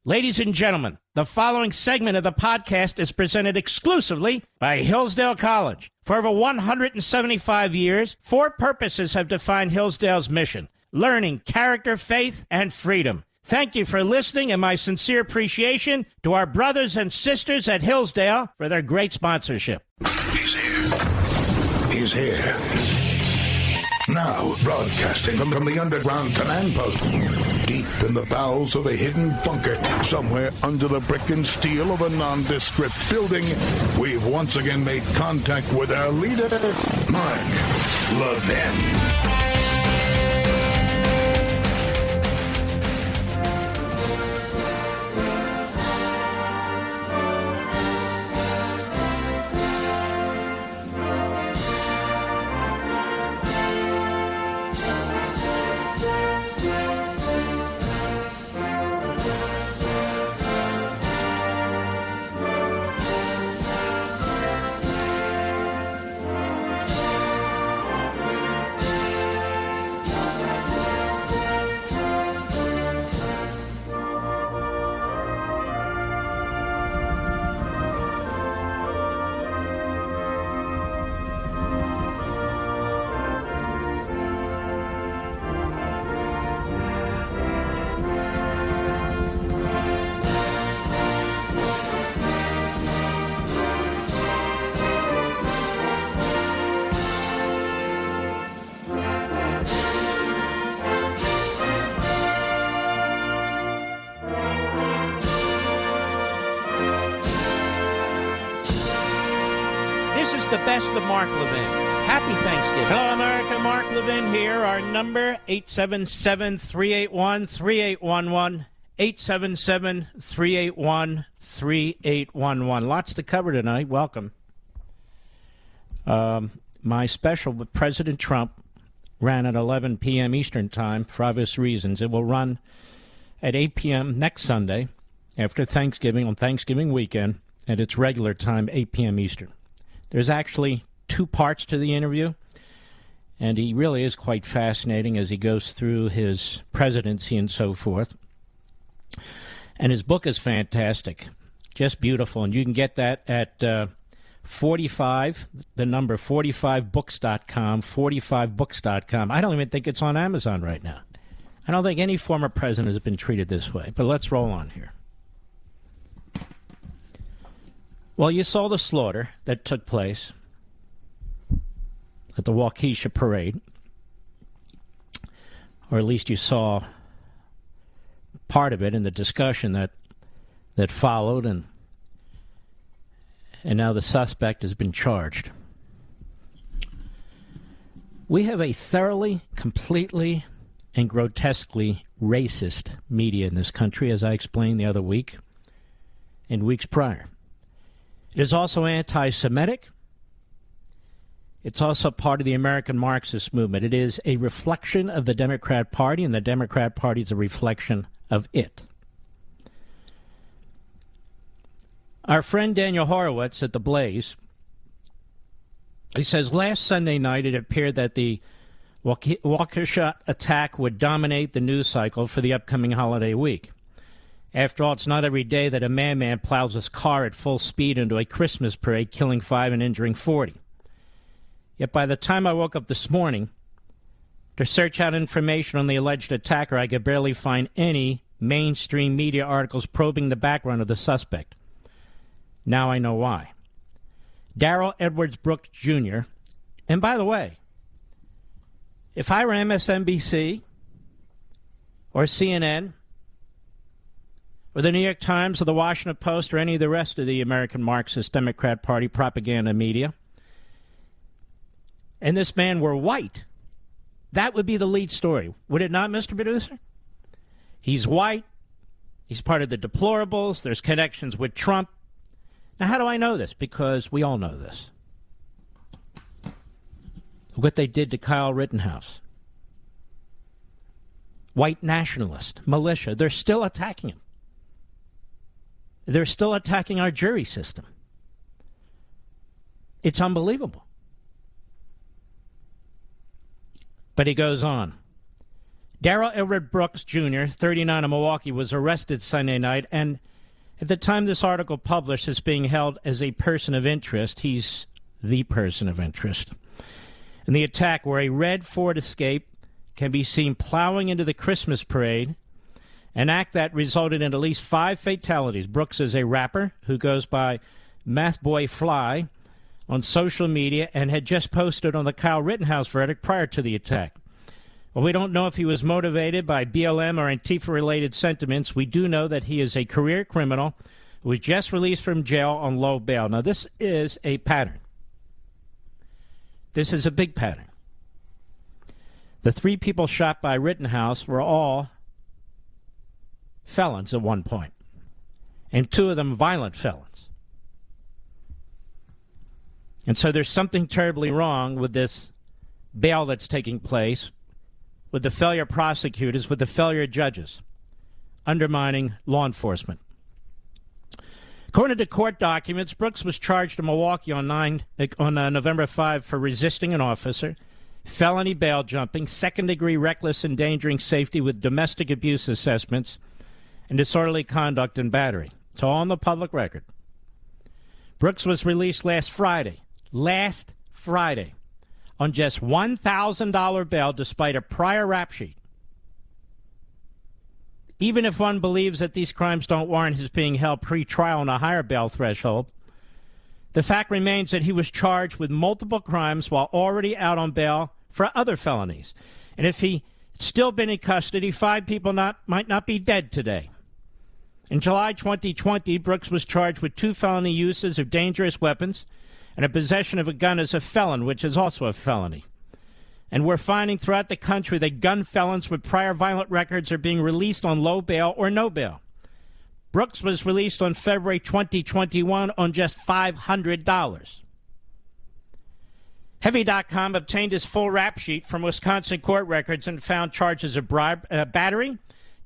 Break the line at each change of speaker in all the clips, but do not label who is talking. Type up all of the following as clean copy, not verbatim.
Ladies and gentlemen, the following segment of the podcast is presented exclusively by Hillsdale College. For over 175 years, four purposes have defined Hillsdale's mission: learning, character, faith, and freedom. Thank you for listening, and my sincere appreciation to our brothers and sisters at Hillsdale for their great sponsorship.
He's here. He's here. Now, broadcasting from the underground command post, deep in the bowels of a hidden bunker, somewhere under the brick and steel of a nondescript building, we've once again made contact with our leader, Mark Levin.
The best of Mark Levin. Happy Thanksgiving. Hello, America. Mark Levin here. Our number, 877-381-3811. 877-381-3811. Lots to cover tonight. Welcome. My special with President Trump ran at 11 p.m. Eastern Time for obvious reasons. It will run at 8 p.m. next Sunday after Thanksgiving on Thanksgiving weekend at its regular time, 8 p.m. Eastern. There's actually two parts to the interview, and he really is quite fascinating as he goes through his presidency and so forth. And his book is fantastic, just beautiful, and you can get that at 45, the number 45books.com, 45books.com. I don't even think it's on Amazon right now. I don't think any former president has been treated this way, but let's roll on here. Well, you saw the slaughter that took place at the Waukesha parade, or at least you saw part of it in the discussion that followed, and now the suspect has been charged. We have a thoroughly, completely, and grotesquely racist media in this country, as I explained the other week and weeks prior. It is also anti-Semitic. It's also part of the American Marxist movement. It is a reflection of the Democrat Party, and the Democrat Party is a reflection of it. Our friend Daniel Horowitz at The Blaze, he says, last Sunday night it appeared that the Waukesha attack would dominate the news cycle for the upcoming holiday week. After all, it's not every day that a madman plows his car at full speed into a Christmas parade, killing 5 and injuring 40. Yet by the time I woke up this morning to search out information on the alleged attacker, I could barely find any mainstream media articles probing the background of the suspect. Now I know why. Darrell Edwards Brooks Jr., and by the way, if I were MSNBC or CNN or the New York Times or the Washington Post or any of the rest of the American Marxist Democrat Party propaganda media, and this man were white, that would be the lead story. Would it not, Mr. Producer? He's white. He's part of the deplorables. There's connections with Trump. Now, how do I know this? Because we all know this. What they did to Kyle Rittenhouse. White nationalist, militia. They're still attacking him. They're still attacking our jury system. It's unbelievable. But he goes on. Darrell Edward Brooks, Jr., 39 of Milwaukee, was arrested Sunday night, and at the time this article published is being held as a person of interest. He's the person of interest. In the attack, where a red Ford Escape can be seen plowing into the Christmas parade, an act that resulted in at least 5 fatalities. Brooks is a rapper who goes by Math Boy Fly on social media and had just posted on the Kyle Rittenhouse verdict prior to the attack. While we don't know if he was motivated by BLM or Antifa-related sentiments, we do know that he is a career criminal who was just released from jail on low bail. Now, this is a pattern. This is a big pattern. The 3 people shot by Rittenhouse were all felons at one point, and 2 of them violent felons. And so there's something terribly wrong with this bail that's taking place, with the failure of prosecutors, with the failure of judges, undermining law enforcement. According to court documents, Brooks was charged in Milwaukee on November 5 for resisting an officer, felony bail jumping, second-degree reckless endangering safety with domestic abuse assessments, and disorderly conduct and battery. It's all on the public record. Brooks was released last Friday, on just $1,000 bail despite a prior rap sheet. Even if one believes that these crimes don't warrant his being held pre-trial on a higher bail threshold, the fact remains that he was charged with multiple crimes while already out on bail for other felonies. And if he'd still been in custody, 5 people might not be dead today. In July 2020, Brooks was charged with 2 felony uses of dangerous weapons and a possession of a gun as a felon, which is also a felony. And we're finding throughout the country that gun felons with prior violent records are being released on low bail or no bail. Brooks was released on February 2021 on just $500. Heavy.com obtained his full rap sheet from Wisconsin court records and found charges of battery,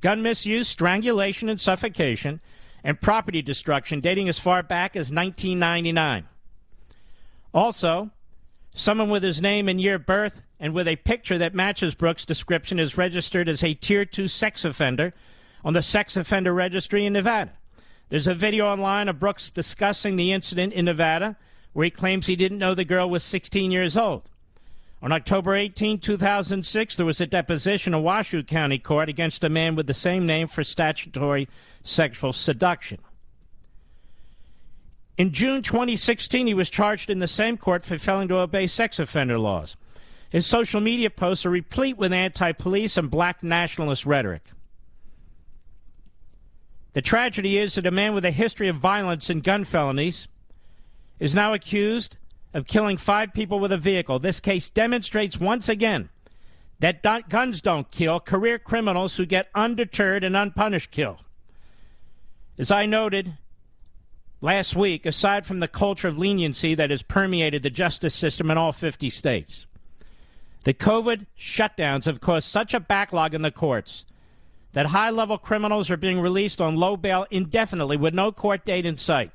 gun misuse, strangulation and suffocation, and property destruction dating as far back as 1999. Also, someone with his name and year of birth and with a picture that matches Brooks' description is registered as a Tier 2 sex offender on the sex offender registry in Nevada. There's a video online of Brooks discussing the incident in Nevada where he claims he didn't know the girl was 16 years old. On October 18, 2006, there was a deposition in Washoe County Court against a man with the same name for statutory sexual seduction. In June 2016, he was charged in the same court for failing to obey sex offender laws. His social media posts are replete with anti-police and black nationalist rhetoric. The tragedy is that a man with a history of violence and gun felonies is now accused of killing 5 people with a vehicle. This case demonstrates once again that guns don't kill. Career criminals who get undeterred and unpunished kill. As I noted last week, aside from the culture of leniency that has permeated the justice system in all 50 states, the COVID shutdowns have caused such a backlog in the courts that high-level criminals are being released on low bail indefinitely with no court date in sight.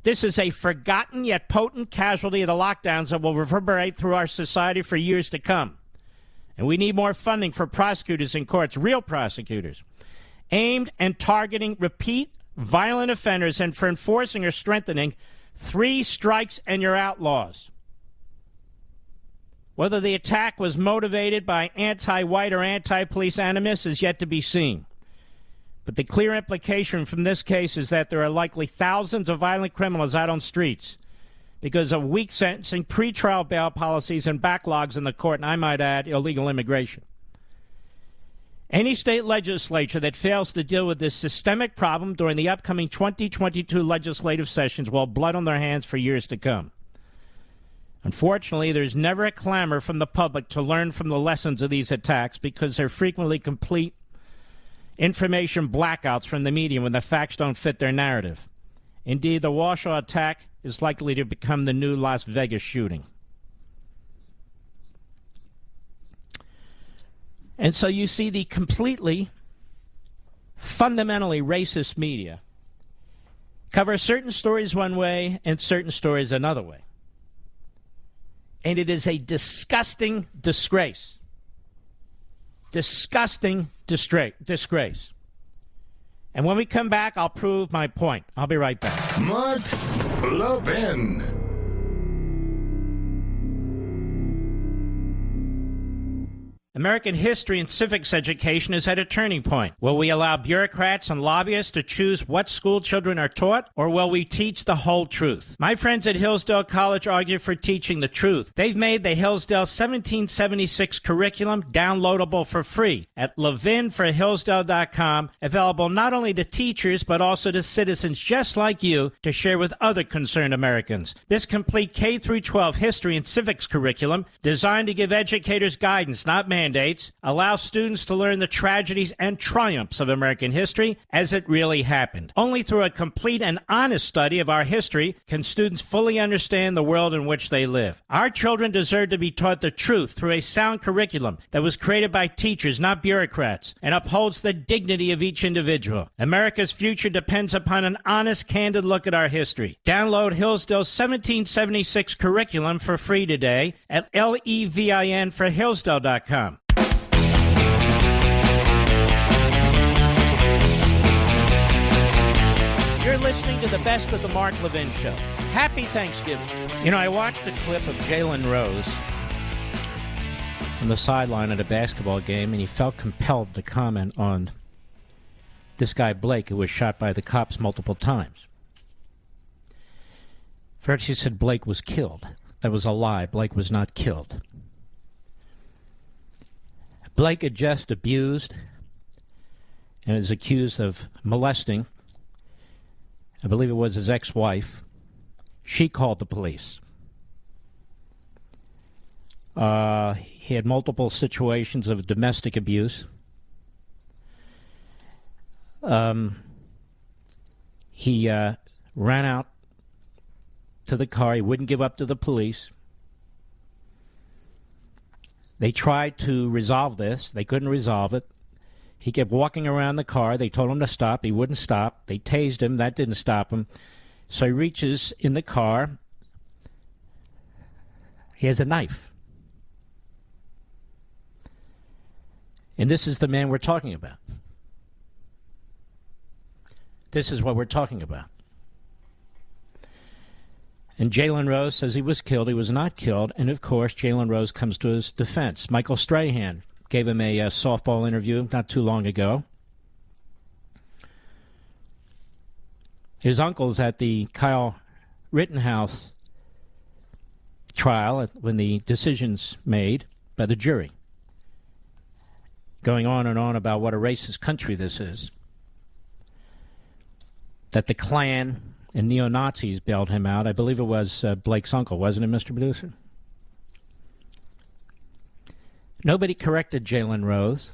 This is a forgotten yet potent casualty of the lockdowns that will reverberate through our society for years to come. And we need more funding for prosecutors in courts, real prosecutors, aimed and targeting repeat violent offenders and for enforcing or strengthening 3 strikes and you're out laws. Whether the attack was motivated by anti-white or anti-police animus is yet to be seen. But the clear implication from this case is that there are likely thousands of violent criminals out on streets because of weak sentencing, pretrial bail policies, and backlogs in the court, and I might add, illegal immigration. Any state legislature that fails to deal with this systemic problem during the upcoming 2022 legislative sessions will have blood on their hands for years to come. Unfortunately, there's never a clamor from the public to learn from the lessons of these attacks because they're frequently complete information blackouts from the media when the facts don't fit their narrative. Indeed, the Washoe attack is likely to become the new Las Vegas shooting. And so you see the completely, fundamentally racist media cover certain stories one way and certain stories another way. And it is a disgusting disgrace disgusting disgrace. And when we come back, I'll prove my point. I'll be right back.
Mark Levin.
American history and civics education is at a turning point. Will we allow bureaucrats and lobbyists to choose what school children are taught, or will we teach the whole truth? My friends at Hillsdale College argue for teaching the truth. They've made the Hillsdale 1776 curriculum downloadable for free at ləʻvɪn4hillsdale.com, available not only to teachers but also to citizens just like you to share with other concerned Americans. This complete K-12 history and civics curriculum, designed to give educators guidance, not mandates, allows students to learn the tragedies and triumphs of American history as it really happened. Only through a complete and honest study of our history can students fully understand the world in which they live. Our children deserve to be taught the truth through a sound curriculum that was created by teachers, not bureaucrats, and upholds the dignity of each individual. America's future depends upon an honest, candid look at our history. Download Hillsdale's 1776 curriculum for free today at ləʻvɪn4hillsdale.com. You're listening to the best of the Mark Levin Show. Happy Thanksgiving. You know, I watched a clip of Jalen Rose on the sideline at a basketball game, and he felt compelled to comment on this guy Blake, who was shot by the cops multiple times. First, he said Blake was killed. That was a lie. Blake was not killed. Blake had just abused and is accused of molesting, I believe it was his ex-wife. She called the police. He had multiple situations of domestic abuse. He ran out to the car. He wouldn't give up to the police. They tried to resolve this. They couldn't resolve it. He kept walking around the car. They told him to stop. He wouldn't stop. They tased him. That didn't stop him. So he reaches in the car. He has a knife. And this is the man we're talking about. This is what we're talking about. And Jalen Rose says he was killed. He was not killed. And, of course, Jalen Rose comes to his defense. Michael Strahan gave him a softball interview not too long ago. His uncle's at the Kyle Rittenhouse trial when the decision's made by the jury, going on and on about what a racist country this is, that the Klan and neo-Nazis bailed him out. I believe it was Blake's uncle, wasn't it, Mr. Producer? Nobody corrected Jalen Rose.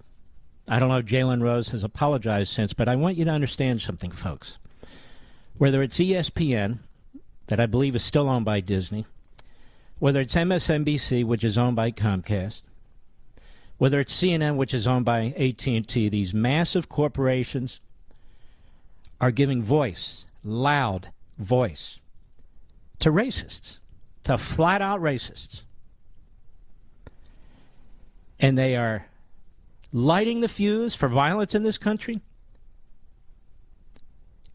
I don't know if Jalen Rose has apologized since, but I want you to understand something, folks. Whether it's ESPN, that I believe is still owned by Disney, whether it's MSNBC, which is owned by Comcast, whether it's CNN, which is owned by AT&T, these massive corporations are giving voice, loud voice, to racists, to flat-out racists. And they are lighting the fuse for violence in this country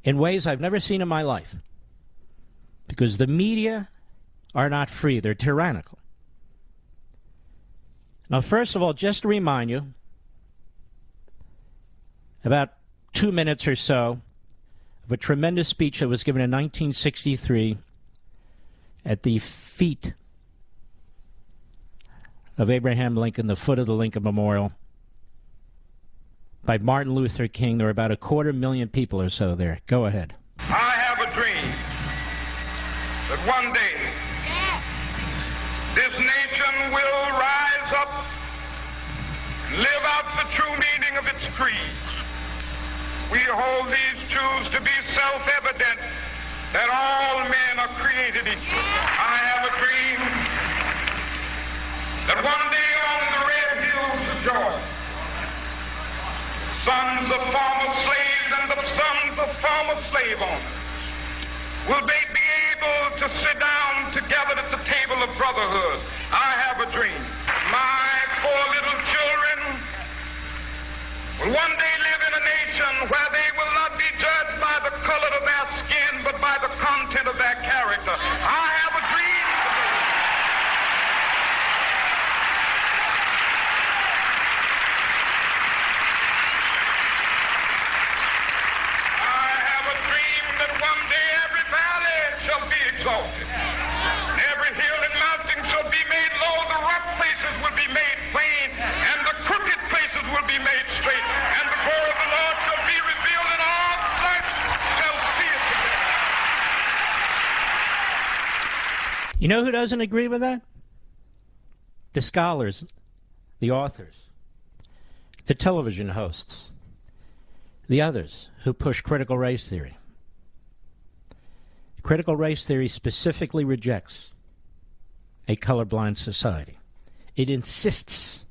in ways I've never seen in my life. Because the media are not free. They're tyrannical. Now, first of all, just to remind you, about 2 minutes or so of a tremendous speech that was given in 1963 at the feet of Abraham Lincoln, the foot of the Lincoln Memorial, by Martin Luther King. There were about 250,000 people or so there. Go ahead.
I have a dream that one day this nation will rise up and live out the true meaning of its creed. We hold these truths to be self-evident, that all men are created equal. I have a dream that one day on the red hills of Georgia, sons of former slaves and the sons of former slave owners will they be able to sit down together at the table of brotherhood. I have a dream. My 4 little children exalted. Every hill and mountain shall be made low, the rough places will be made plain, and the crooked places will be made straight, and the glory of the Lord shall be revealed, and all flesh shall see it together.
You know who doesn't agree with that? The scholars, the authors, the television hosts, the others who push critical race theory. Critical race theory specifically rejects a colorblind society. It insists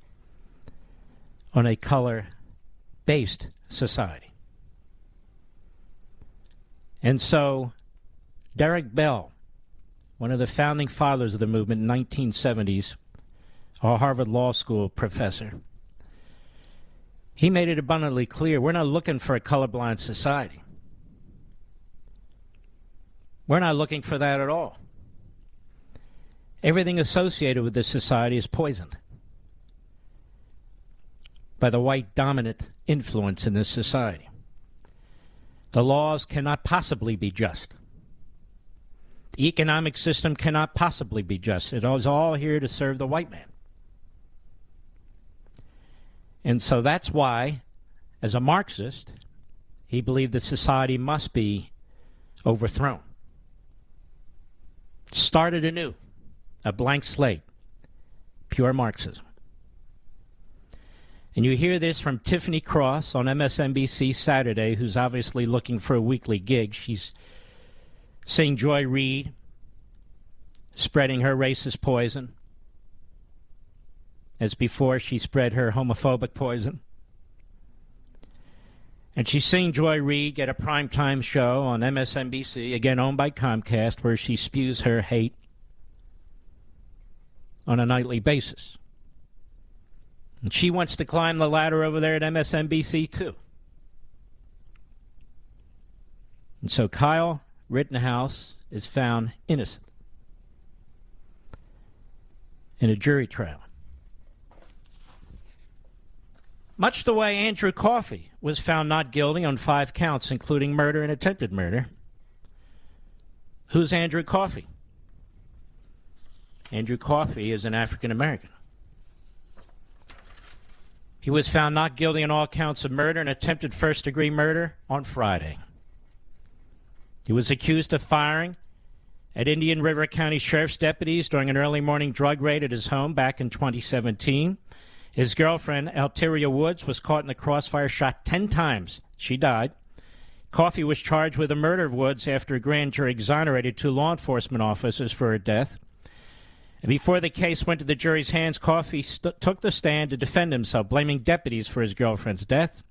on a color-based society. And so Derek Bell, one of the founding fathers of the movement in the 1970s, a Harvard Law School professor, he made it abundantly clear we're not looking for a colorblind society. We're not looking for that at all. Everything associated with this society is poisoned by the white dominant influence in this society. The laws cannot possibly be just. The economic system cannot possibly be just. It is all here to serve the white man. And so that's why, as a Marxist, he believed the society must be overthrown. Started anew, a blank slate, pure Marxism. And you hear this from Tiffany Cross on MSNBC Saturday, who's obviously looking for a weekly gig. She's seeing Joy Reid spreading her racist poison, as before she spread her homophobic poison. And she's seeing Joy Reid get a primetime show on MSNBC, again owned by Comcast, where she spews her hate on a nightly basis. And she wants to climb the ladder over there at MSNBC, too. And so Kyle Rittenhouse is found innocent in a jury trial. Much the way Andrew Coffey was found not guilty on 5 counts, including murder and attempted murder. Who's Andrew Coffey? Andrew Coffey is an African American. He was found not guilty on all counts of murder and attempted first-degree murder on Friday. He was accused of firing at Indian River County Sheriff's deputies during an early morning drug raid at his home back in 2017. His girlfriend, Alteria Woods, was caught in the crossfire, shot 10 times. She died. Coffey was charged with the murder of Woods after a grand jury exonerated 2 law enforcement officers for her death. And before the case went to the jury's hands, Coffey took the stand to defend himself, blaming deputies for his girlfriend's death.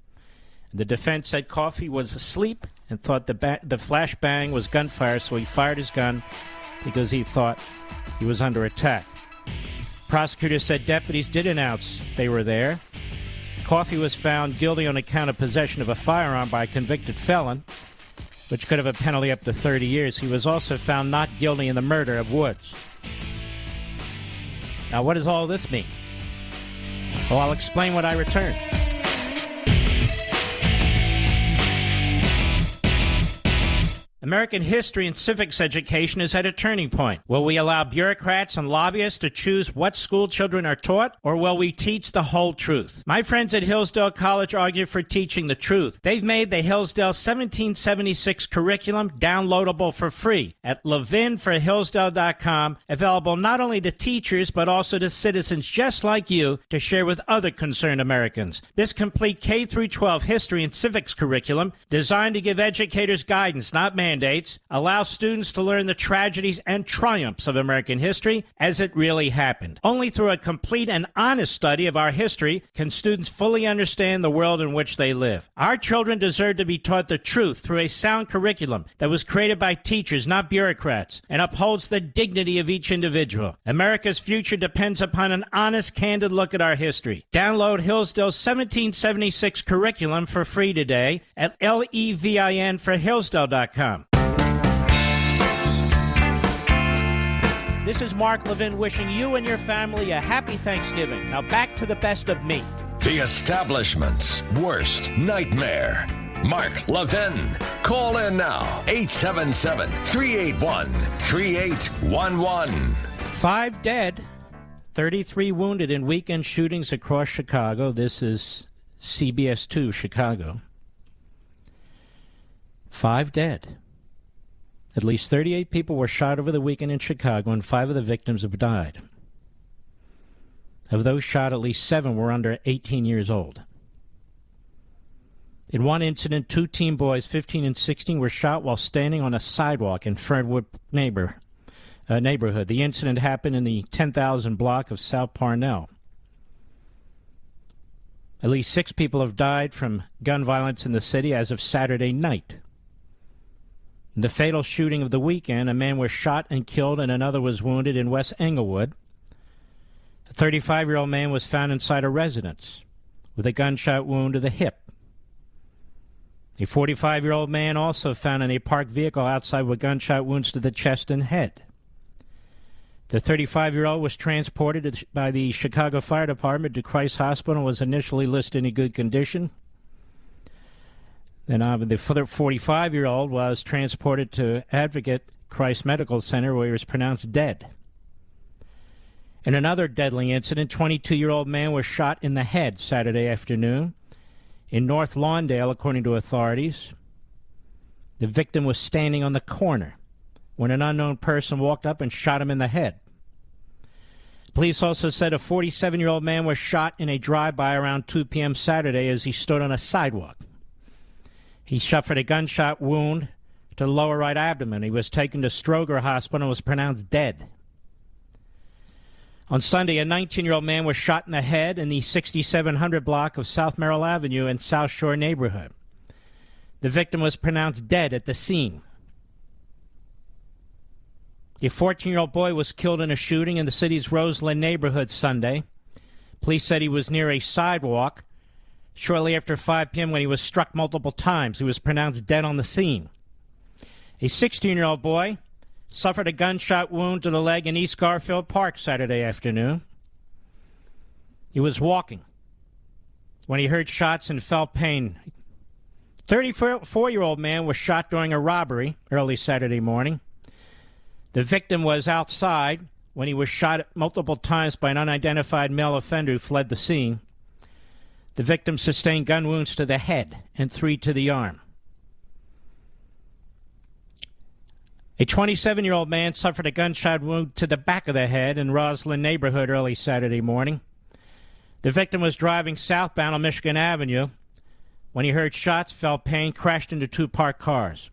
The defense said Coffey was asleep and thought the flash bang was gunfire, so he fired his gun because he thought he was under attack. Prosecutors said deputies did announce they were there. Coffey was found guilty on account of possession of a firearm by a convicted felon, which could have a penalty up to 30 years. He was also found not guilty in the murder of Woods. Now, what does all this mean? Well, I'll explain when I return. American history and civics education is at a turning point. Will we allow bureaucrats and lobbyists to choose what school children are taught, or will we teach the whole truth? My friends at Hillsdale College argue for teaching the truth. They've made the Hillsdale 1776 curriculum downloadable for free at ləʻvɪn available not only to teachers but also to citizens just like you to share with other concerned Americans. This complete K-12 history and civics curriculum, designed to give educators guidance, not mandates, allows students to learn the tragedies and triumphs of American history as it really happened. Only through a complete and honest study of our history can students fully understand the world in which they live. Our children deserve to be taught the truth through a sound curriculum that was created by teachers, not bureaucrats, and upholds the dignity of each individual. America's future depends upon an honest, candid look at our history. Download Hillsdale's 1776 curriculum for free today at ləʻvɪn.com. This is Mark Levin wishing you and your family a happy Thanksgiving. Now back to the best of me.
The establishment's worst nightmare. Mark Levin. Call in now, 877-381-3811.
5 dead, 33 wounded in weekend shootings across Chicago. This is CBS 2 Chicago. 5 dead. At least 38 people were shot over the weekend in Chicago, and 5 of the victims have died. Of those shot, at least 7 were under 18 years old. In one incident, 2 teen boys, 15 and 16, were shot while standing on a sidewalk in Fernwood neighborhood. The incident happened in the 10,000 block of South Parnell. At least 6 people have died from gun violence in the city as of Saturday night. In the fatal shooting of the weekend, a man was shot and killed and another was wounded in West Englewood. A 35-year-old man was found inside a residence with a gunshot wound to the hip. A 45-year-old man also found in a parked vehicle outside with gunshot wounds to the chest and head. The 35-year-old was transported by the Chicago Fire Department to Christ Hospital and was initially listed in good condition. Then the 45-year-old was transported to Advocate Christ Medical Center, where he was pronounced dead. In another deadly incident, 22-year-old man was shot in the head Saturday afternoon in North Lawndale, according to authorities. The victim was standing on the corner when an unknown person walked up and shot him in the head. Police also said a 47-year-old man was shot in a drive-by around 2 p.m. Saturday as he stood on a sidewalk. He suffered a gunshot wound to the lower right abdomen. He was taken to Stroger Hospital and was pronounced dead. On Sunday, a 19-year-old man was shot in the head in the 6700 block of South Merrill Avenue in South Shore neighborhood. The victim was pronounced dead at the scene. A 14-year-old boy was killed in a shooting in the city's Roseland neighborhood Sunday. Police said he was near a sidewalk shortly after 5 p.m. when he was struck multiple times. He was pronounced dead on the scene. A 16-year-old boy suffered a gunshot wound to the leg in East Garfield Park Saturday afternoon. He was walking when he heard shots and felt pain. 34-year-old man was shot during a robbery early Saturday morning. The victim was outside when he was shot multiple times by an unidentified male offender who fled the scene. The victim sustained gun wounds to the head and 3 to the arm. A 27-year-old man suffered a gunshot wound to the back of the head in Roseland neighborhood early Saturday morning. The victim was driving southbound on Michigan Avenue when he heard shots, felt pain, crashed into 2 parked cars.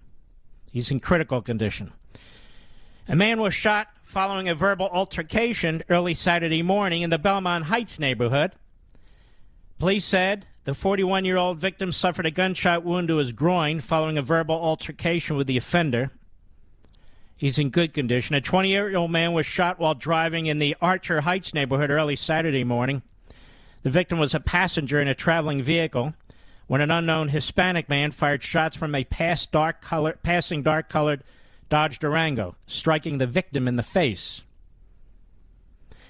He's in critical condition. A man was shot following a verbal altercation early Saturday morning in the Belmont Heights neighborhood. Police said the 41-year-old victim suffered a gunshot wound to his groin following a verbal altercation with the offender. He's in good condition. A 28-year-old man was shot while driving in the Archer Heights neighborhood early Saturday morning. The victim was a passenger in a traveling vehicle when an unknown Hispanic man fired shots from a passing dark-colored Dodge Durango, striking the victim in the face.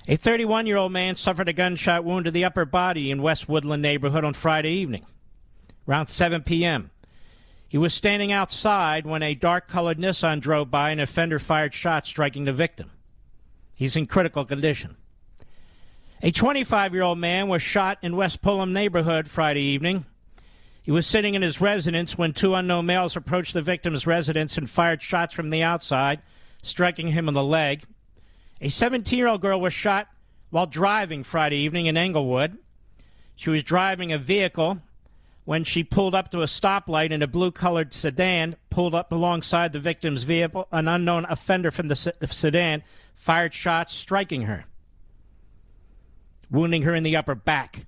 A 31-year-old man suffered a gunshot wound to the upper body in West Woodland neighborhood on Friday evening, around 7 p.m. He was standing outside when a dark-colored Nissan drove by and an offender fired shots, striking the victim. He's in critical condition. A 25-year-old man was shot in West Pullman neighborhood Friday evening. He was sitting in his residence when 2 unknown males approached the victim's residence and fired shots from the outside, striking him in the leg. A 17-year-old girl was shot while driving Friday evening in Englewood. She was driving a vehicle when she pulled up to a stoplight in a blue-colored sedan, pulled up alongside the victim's vehicle. An unknown offender from the sedan fired shots, striking her, wounding her in the upper back.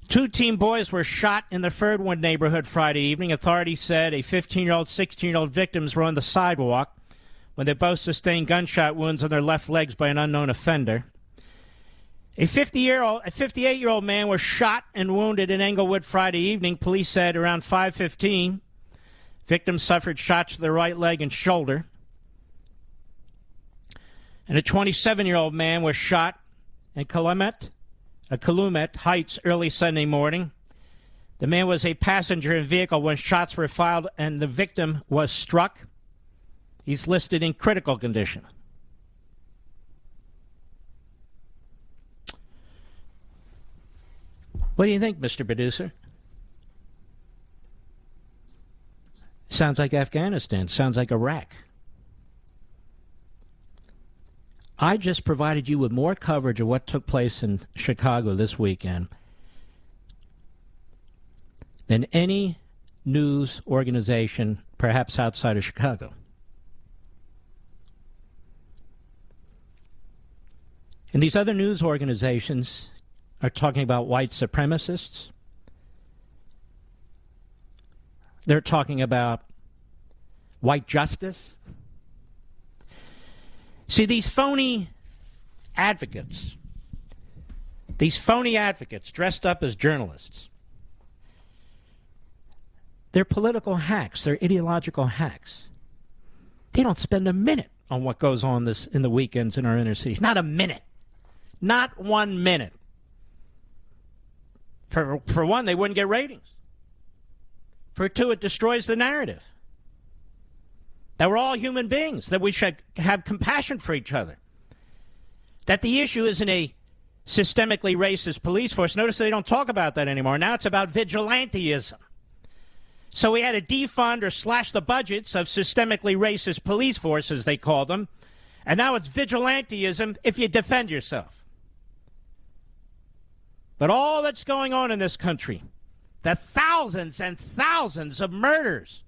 2 teen boys were shot in the Fernwood neighborhood Friday evening. Authorities said a 15-year-old, 16-year-old victims were on the sidewalk when they both sustained gunshot wounds on their left legs by an unknown offender. A 58-year-old man was shot and wounded in Englewood Friday evening. Police said around 5:15. Victim suffered shots to the right leg and shoulder. And a 27-year-old man was shot in Calumet Heights early Sunday morning. The man was a passenger in a vehicle when shots were fired and the victim was struck. He's listed in critical condition. What do you think, Mr. Producer? Sounds like Afghanistan. Sounds like Iraq. I just provided you with more coverage of what took place in Chicago this weekend than any news organization, perhaps outside of Chicago. And these other news organizations are talking about white supremacists. They're talking about white justice. See, these phony advocates dressed up as journalists, they're political hacks. They're ideological hacks. They don't spend a minute on what goes on in the weekends in our inner cities. Not a minute. Not 1 minute. For one, they wouldn't get ratings. For two, it destroys the narrative that we're all human beings, that we should have compassion for each other, that the issue isn't a systemically racist police force. Notice they don't talk about that anymore. Now it's about vigilanteism. So we had to defund or slash the budgets of systemically racist police forces, they call them, and now it's vigilanteism if you defend yourself. But all that's going on in this country, the thousands and thousands of murders,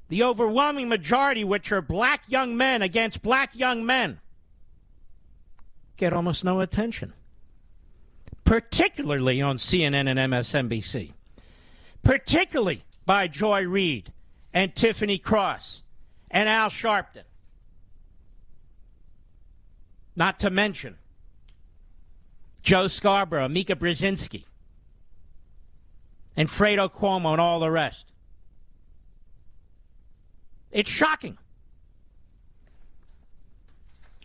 the overwhelming majority which are black young men against black young men, get almost no attention, particularly on CNN and MSNBC, particularly by Joy Reid and Tiffany Cross and Al Sharpton, not to mention Joe Scarborough, Mika Brzezinski, and Fredo Cuomo and all the rest. It's shocking.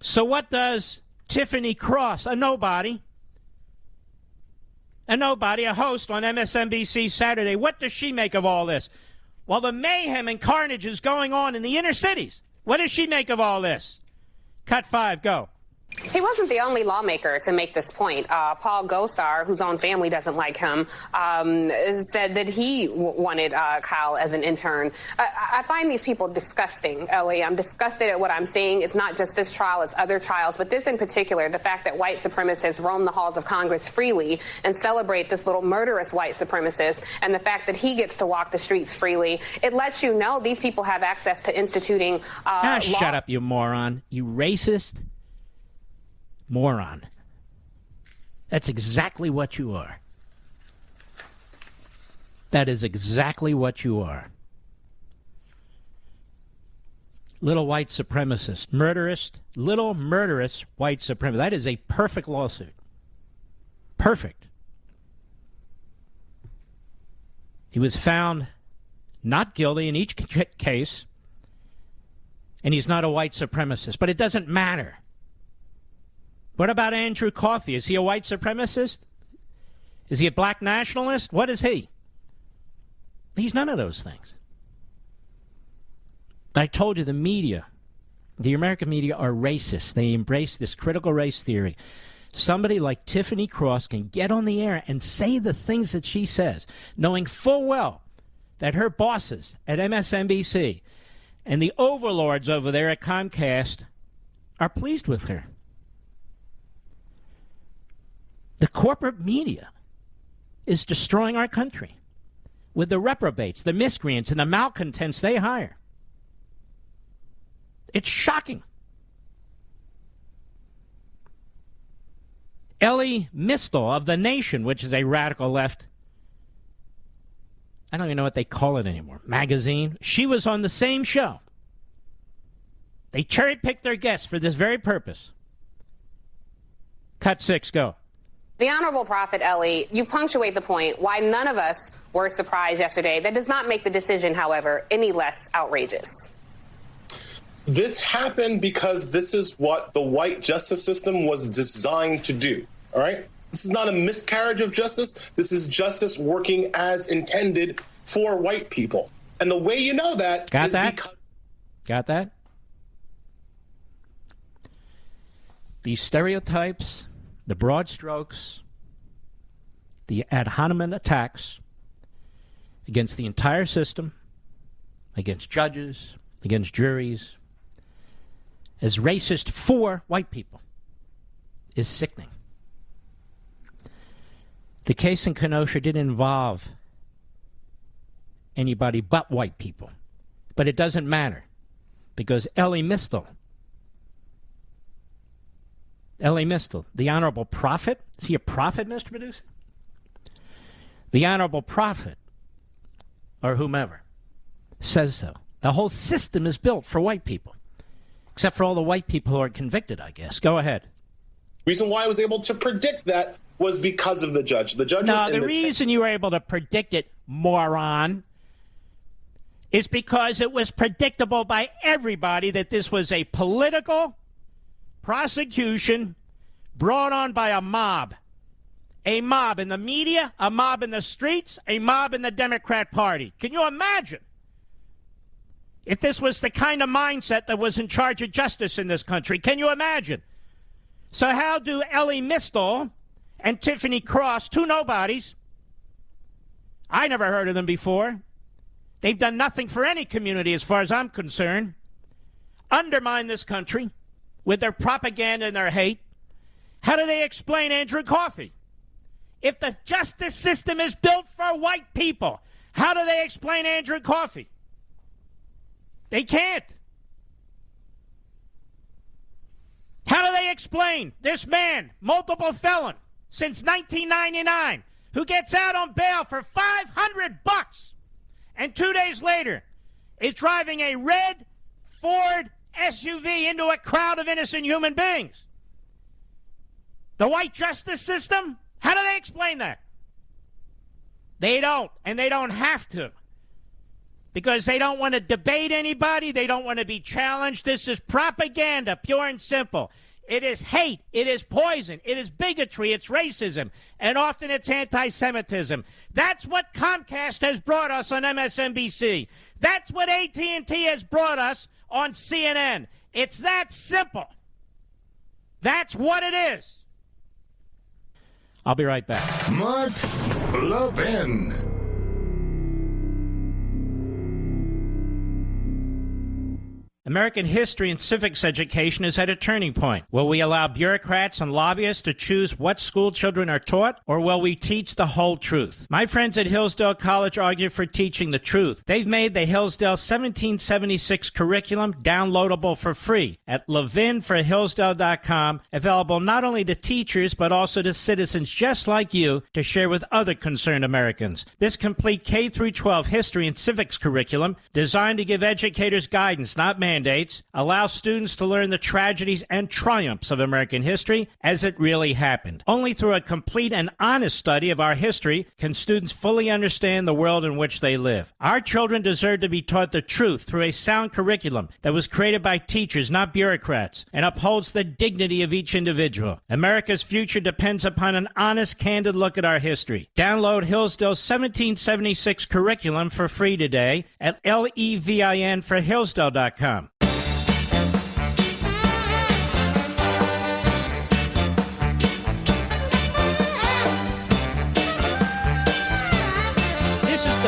So what does Tiffany Cross, a nobody, a host on MSNBC Saturday, what does she make of all this? Well, the mayhem and carnage is going on in the inner cities. What does she make of all this? Cut 5, go.
He wasn't the only lawmaker to make this point. Paul Gosar, whose own family doesn't like him, said that he wanted Kyle as an intern. I find these people disgusting, Ellie. I'm disgusted at what I'm seeing. It's not just this trial, it's other trials. But this in particular, the fact that white supremacists roam the halls of Congress freely and celebrate this little murderous white supremacist, and the fact that he gets to walk the streets freely, it lets you know these people have access to instituting
shut up, you moron. You racist moron. That's exactly what you are. That is exactly what you are. Little white supremacist, little murderous white supremacist. That is a perfect lawsuit. Perfect. He was found not guilty in each case, and he's not a white supremacist. But it doesn't matter. What about Andrew Coffey? Is he a white supremacist? Is he a black nationalist? What is he? He's none of those things. I told you the media, the American media, are racist. They embrace this critical race theory. Somebody like Tiffany Cross can get on the air and say the things that she says, knowing full well that her bosses at MSNBC and the overlords over there at Comcast are pleased with her. The corporate media is destroying our country with the reprobates, the miscreants, and the malcontents they hire. It's shocking. Ellie Mistel of The Nation, which is a radical left, I don't even know what they call it anymore, magazine, she was on the same show. They cherry-picked their guests for this very purpose. Cut 6, go.
The Honorable Prophet, Ellie, you punctuate the point why none of us were surprised yesterday. That does not make the decision, however, any less outrageous.
This happened because this is what the white justice system was designed to do, all right? This is not a miscarriage of justice. This is justice working as intended for white people. And the way you know that
Got
is
that?
because...
Got that? These stereotypes, the broad strokes, the ad hominem attacks against the entire system, against judges, against juries, as racist for white people, is sickening. The case in Kenosha didn't involve anybody but white people. But it doesn't matter, because Elie Mystal, the Honorable Prophet, is he a prophet, Mr. Producer? The Honorable Prophet, or whomever, says so. The whole system is built for white people, except for all the white people who are convicted, I guess. Go ahead.
The reason why I was able to predict that was because of the judge. The judge
No,
was in
the reason you were able to predict it, moron, is because it was predictable by everybody that this was a political prosecution brought on by a mob. A mob in the media, a mob in the streets, a mob in the Democrat Party. Can you imagine if this was the kind of mindset that was in charge of justice in this country? Can you imagine? So how do Elie Mystal and Tiffany Cross, two nobodies, I never heard of them before, they've done nothing for any community as far as I'm concerned, undermine this country with their propaganda and their hate? How do they explain Andrew Coffey? If the justice system is built for white people, how do they explain Andrew Coffey? They can't. How do they explain this man, multiple felon, since 1999, who gets out on bail for $500 and 2 days later is driving a red Ford SUV into a crowd of innocent human beings? The white justice system? How do they explain that? They don't, and they don't have to, because they don't want to debate anybody. They don't want to be challenged. This is propaganda, pure and simple. It is hate. It is poison. It is bigotry. It's racism. And often it's anti-Semitism. That's what Comcast has brought us on MSNBC. That's what AT&T has brought us on CNN. It's that simple. That's what it is. I'll be right back.
Mark Levin.
American history and civics education is at a turning point. Will we allow bureaucrats and lobbyists to choose what school children are taught, or will we teach the whole truth? My friends at Hillsdale College argue for teaching the truth. They've made the Hillsdale 1776 curriculum downloadable for free at ləʻvɪn available not only to teachers but also to citizens just like you to share with other concerned Americans. This complete K-12 history and civics curriculum, designed to give educators guidance, not mandates, allow students to learn the tragedies and triumphs of American history as it really happened. Only through a complete and honest study of our history can students fully understand the world in which they live. Our children deserve to be taught the truth through a sound curriculum that was created by teachers, not bureaucrats, and upholds the dignity of each individual. America's future depends upon an honest, candid look at our history. Download Hillsdale's 1776 curriculum for free today at ləʻvɪn.com.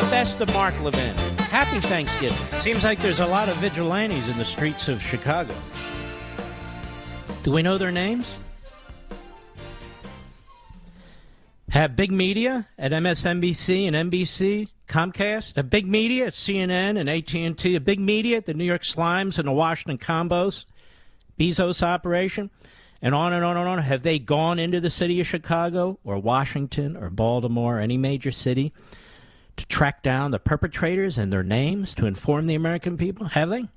Best of Mark Levin. Happy Thanksgiving. Seems like there's a lot of vigilantes in the streets of Chicago. Do we know their names? Have big media at MSNBC and NBC, Comcast, a big media at CNN and AT&T, a big media at the New York Slimes and the Washington Combos, Bezos operation, and on and on and on. Have they gone into the city of Chicago or Washington or Baltimore or any major city to track down the perpetrators and their names to inform the American people? Have they?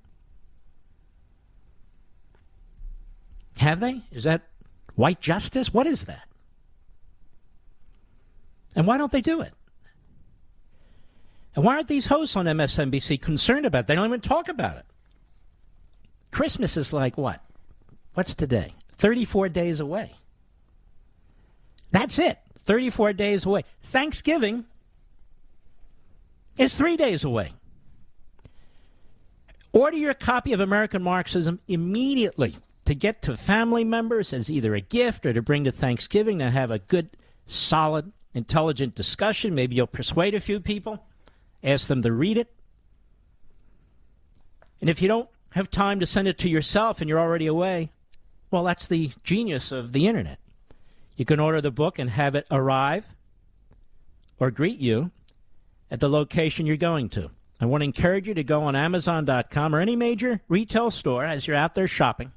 Have they? Is that white justice? What is that? And why don't they do it? And why aren't these hosts on MSNBC concerned about it? They don't even talk about it. Christmas is like what? What's today? 34 days away. That's it. 34 days away. Thanksgiving is 3 days away. Order your copy of American Marxism immediately to get to family members as either a gift or to bring to Thanksgiving to have a good, solid, intelligent discussion. Maybe you'll persuade a few people, ask them to read it. And if you don't have time to send it to yourself and you're already away, well, that's the genius of the internet. You can order the book and have it arrive or greet you at the location you're going to. I want to encourage you to go on Amazon.com or any major retail store as you're out there shopping.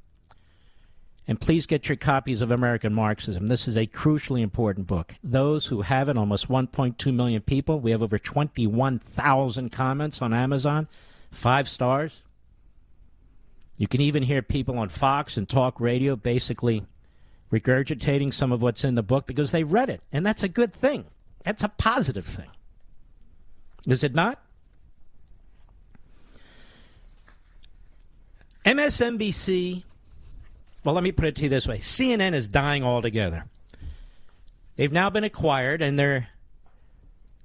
And please get your copies of American Marxism. This is a crucially important book. Those who have it, almost 1.2 million people. We have over 21,000 comments on Amazon. 5 stars. You can even hear people on Fox and talk radio basically regurgitating some of what's in the book because they read it. And that's a good thing. That's a positive thing. Is it not? MSNBC, well, let me put it to you this way. CNN is dying altogether. They've now been acquired, and they're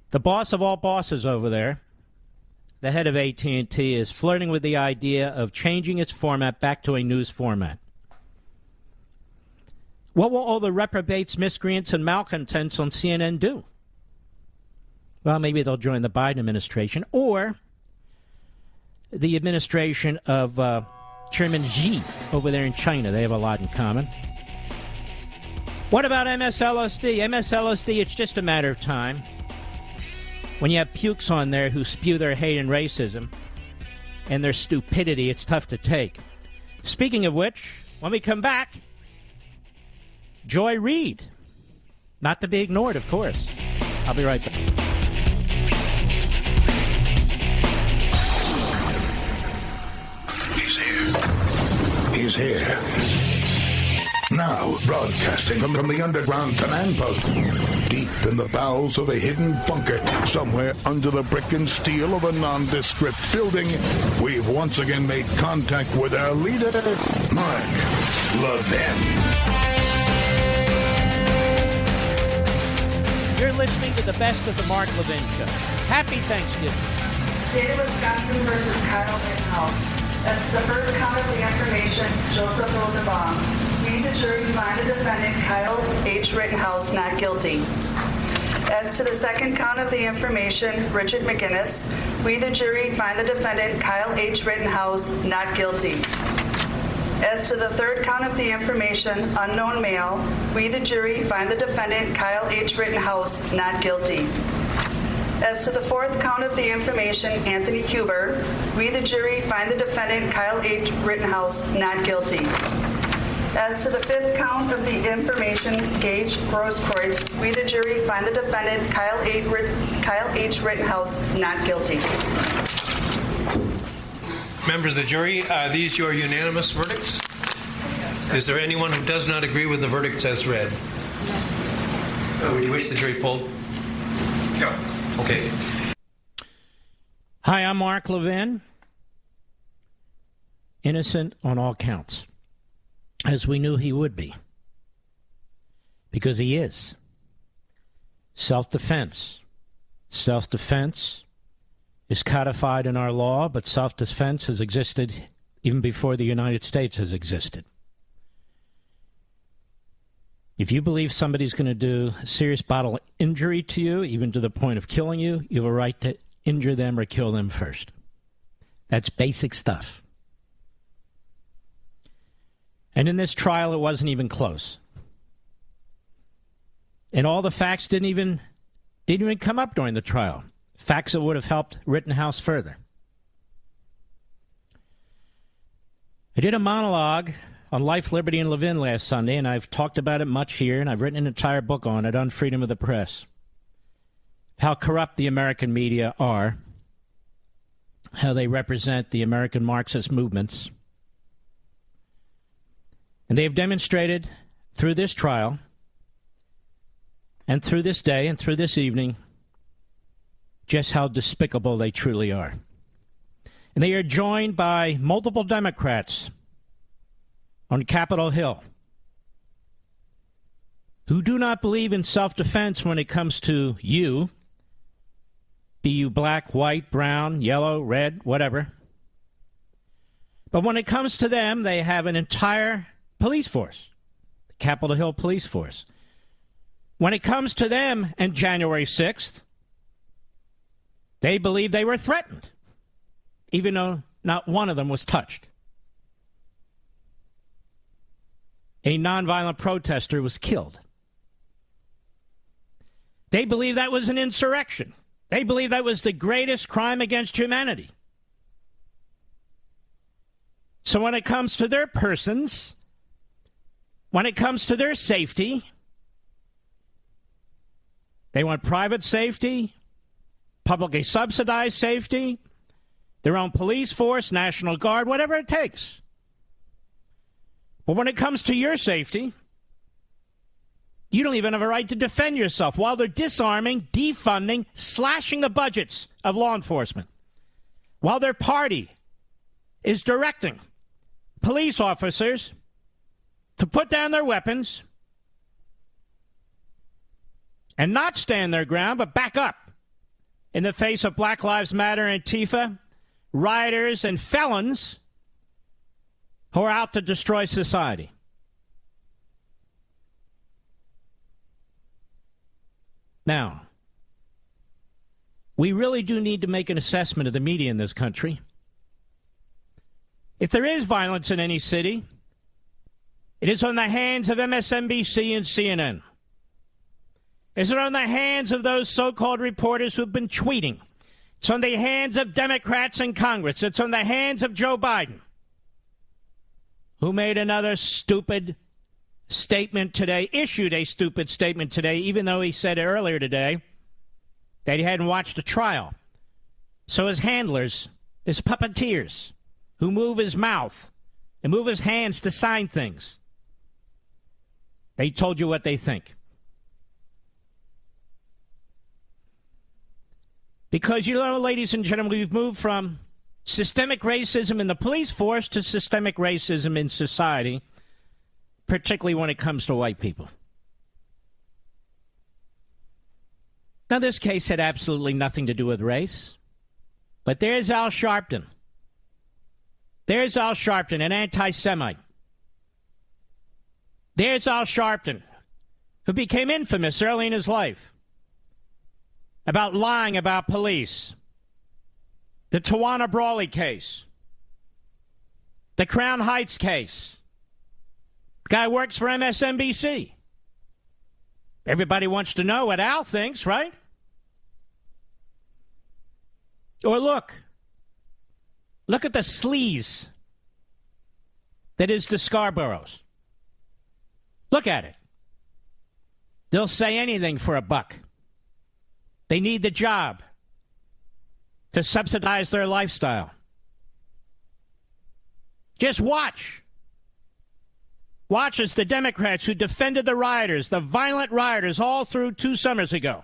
the boss of all bosses over there. The head of AT&T is flirting with the idea of changing its format back to a news format. What will all the reprobates, miscreants, and malcontents on CNN do? Well, maybe they'll join the Biden administration or the administration of Chairman Xi over there in China. They have a lot in common. What about MSLSD? MSLSD, it's just a matter of time. When you have pukes on there who spew their hate and racism and their stupidity, it's tough to take. Speaking of which, when we come back, Joy Reid. Not to be ignored, of course. I'll be right back.
He's here. Now, broadcasting from the underground command post, deep in the bowels of a hidden bunker, somewhere under the brick and steel of a nondescript building, we've once again made contact with our leader, Mark Levin.
You're listening to the best of the Mark Levin Show. Happy Thanksgiving.
State of Wisconsin versus Kyle Rittenhouse. As to the first count of the information, Joseph Rosenbaum. We, the jury, find the defendant, Kyle H. Rittenhouse, not guilty. As to the second count of the information, Richard McGinnis, we, the jury, find the defendant, Kyle H. Rittenhouse, not guilty. As to the third count of the information, unknown male, we, the jury, find the defendant, Kyle H. Rittenhouse, not guilty. As to the fourth count of the information, Anthony Huber, we, the jury, find the defendant, Kyle H. Rittenhouse, not guilty. As to the fifth count of the information, Gage Grosskreutz, we, the jury, find the defendant, Kyle H. Rittenhouse, not guilty.
Members of the jury, are these your unanimous verdicts? Is there anyone who does not agree with the verdicts as read? Would you wish the jury polled? No. Okay.
Hi, I'm Mark Levin. Innocent on all counts, as we knew he would be, because he is. Self-defense. Self-defense is codified in our law, but self-defense has existed even before the United States has existed. If you believe somebody's going to do serious bodily injury to you, even to the point of killing you, you have a right to injure them or kill them first. That's basic stuff. And in this trial, it wasn't even close. And all the facts didn't even come up during the trial. Facts that would have helped Rittenhouse further. I did a monologue on Life, Liberty, and Levin last Sunday, and I've talked about it much here, and I've written an entire book on it, on freedom of the press. How corrupt the American media are, how they represent the American Marxist movements. And they have demonstrated through this trial, and through this day, and through this evening, just how despicable they truly are. And they are joined by multiple Democrats on Capitol Hill who do not believe in self-defense when it comes to you, be you black, white, brown, yellow, red, whatever. But when it comes to them, they have an entire police force, the Capitol Hill police force. When it comes to them and January 6th, they believe they were threatened, even though not one of them was touched. A nonviolent protester was killed. They believe that was an insurrection. They believe that was the greatest crime against humanity. So when it comes to their persons, when it comes to their safety, they want private safety, publicly subsidized safety, their own police force, National Guard, whatever it takes. But when it comes to your safety, you don't even have a right to defend yourself while they're disarming, defunding, slashing the budgets of law enforcement. While their party is directing police officers to put down their weapons and not stand their ground, but back up in the face of Black Lives Matter, Antifa, rioters, and felons who are out to destroy society. Now, we really do need to make an assessment of the media in this country. If there is violence in any city, it is on the hands of MSNBC and CNN. Is it on the hands of those so-called reporters who've been tweeting? It's on the hands of Democrats in Congress. It's on the hands of Joe Biden, who made another stupid statement today, issued a stupid statement today, even though he said earlier today that he hadn't watched a trial. So his handlers, his puppeteers, who move his mouth and move his hands to sign things, they told you what they think. Because, you know, ladies and gentlemen, we've moved from systemic racism in the police force to systemic racism in society, particularly when it comes to white people. Now, this case had absolutely nothing to do with race, but there's Al Sharpton. There's Al Sharpton, an anti-Semite. There's Al Sharpton, who became infamous early in his life about lying about police. The Tawana Brawley case. The Crown Heights case. Guy works for MSNBC. Everybody wants to know what Al thinks, right? Or look at the sleaze that is the Scarboroughs. Look at it. They'll say anything for a buck. They need the job to subsidize their lifestyle. Just watch. Watch as the Democrats who defended the rioters, the violent rioters, all through 2 summers ago.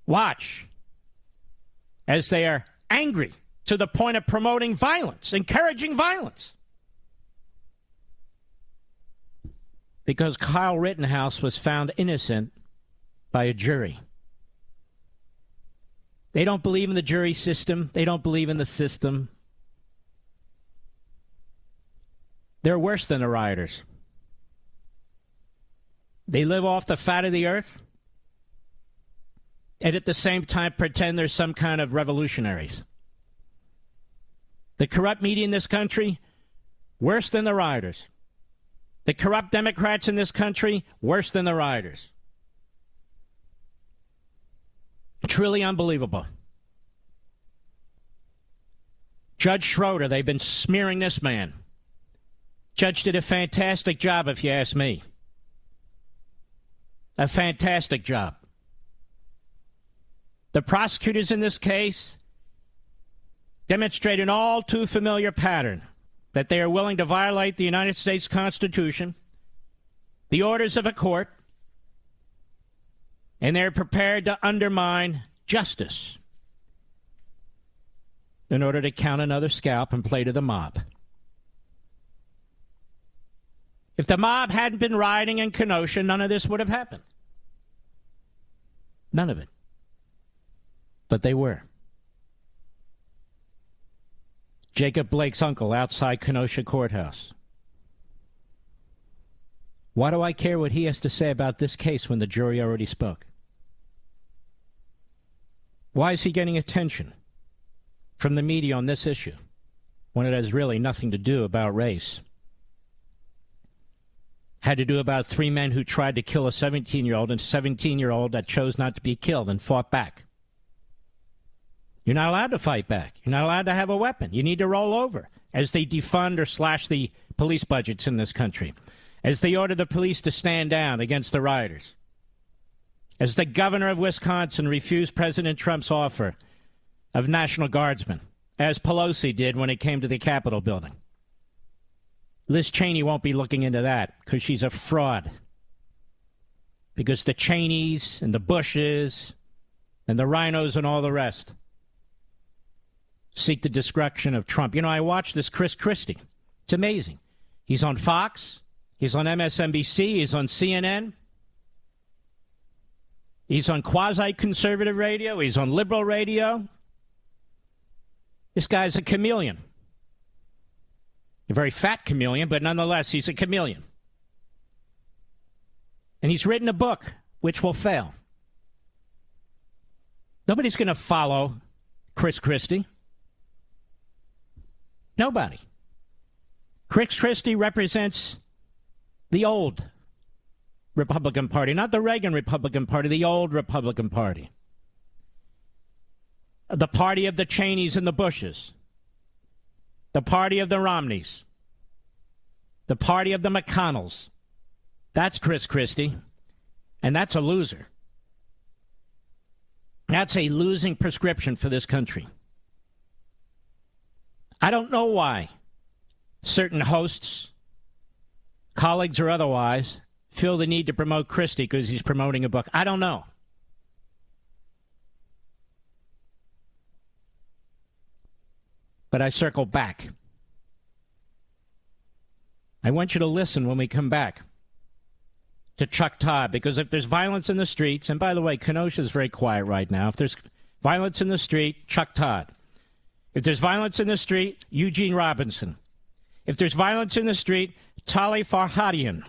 Watch as they are angry to the point of promoting violence, encouraging violence. Because Kyle Rittenhouse was found innocent by a jury. They don't believe in the jury system. They don't believe in the system. They're worse than the rioters. They live off the fat of the earth and at the same time pretend they're some kind of revolutionaries. The corrupt media in this country, worse than the rioters. The corrupt Democrats in this country, worse than the rioters. Truly unbelievable. Judge Schroeder, they've been smearing this man. Judge did a fantastic job, if you ask me. A fantastic job. The prosecutors in this case demonstrate an all too familiar pattern that they are willing to violate the United States Constitution, the orders of a court, and they're prepared to undermine justice in order to count another scalp and play to the mob. If the mob hadn't been rioting in Kenosha, none of this would have happened. None of it. But they were. Jacob Blake's uncle outside Kenosha Courthouse. Why do I care what he has to say about this case when the jury already spoke? Why is he getting attention from the media on this issue when it has really nothing to do about race? Had to do about 3 men who tried to kill a 17-year-old and a 17-year-old that chose not to be killed and fought back. You're not allowed to fight back. You're not allowed to have a weapon. You need to roll over as they defund or slash the police budgets in this country, as they order the police to stand down against the rioters, as the governor of Wisconsin refused President Trump's offer of National Guardsmen, as Pelosi did when it came to the Capitol building. Liz Cheney won't be looking into that because she's a fraud. Because the Cheneys and the Bushes and the Rhinos and all the rest seek the destruction of Trump. You know, I watched this Chris Christie. It's amazing. He's on Fox. He's on MSNBC. He's on CNN. He's on quasi-conservative radio. He's on liberal radio. This guy's a chameleon. A very fat chameleon, but nonetheless, he's a chameleon. And he's written a book which will fail. Nobody's going to follow Chris Christie. Nobody. Chris Christie represents the old Republican Party, not the Reagan Republican Party, the old Republican Party. The party of the Cheneys and the Bushes. The party of the Romneys. The party of the McConnells. That's Chris Christie. And that's a loser. That's a losing prescription for this country. I don't know why certain hosts, colleagues or otherwise, feel the need to promote Christie because he's promoting a book. I don't know. But I circle back. I want you to listen when we come back to Chuck Todd, because if there's violence in the streets, and by the way, Kenosha is very quiet right now. If there's violence in the street, Chuck Todd. If there's violence in the street, Eugene Robinson. If there's violence in the street, Tali Farhadian.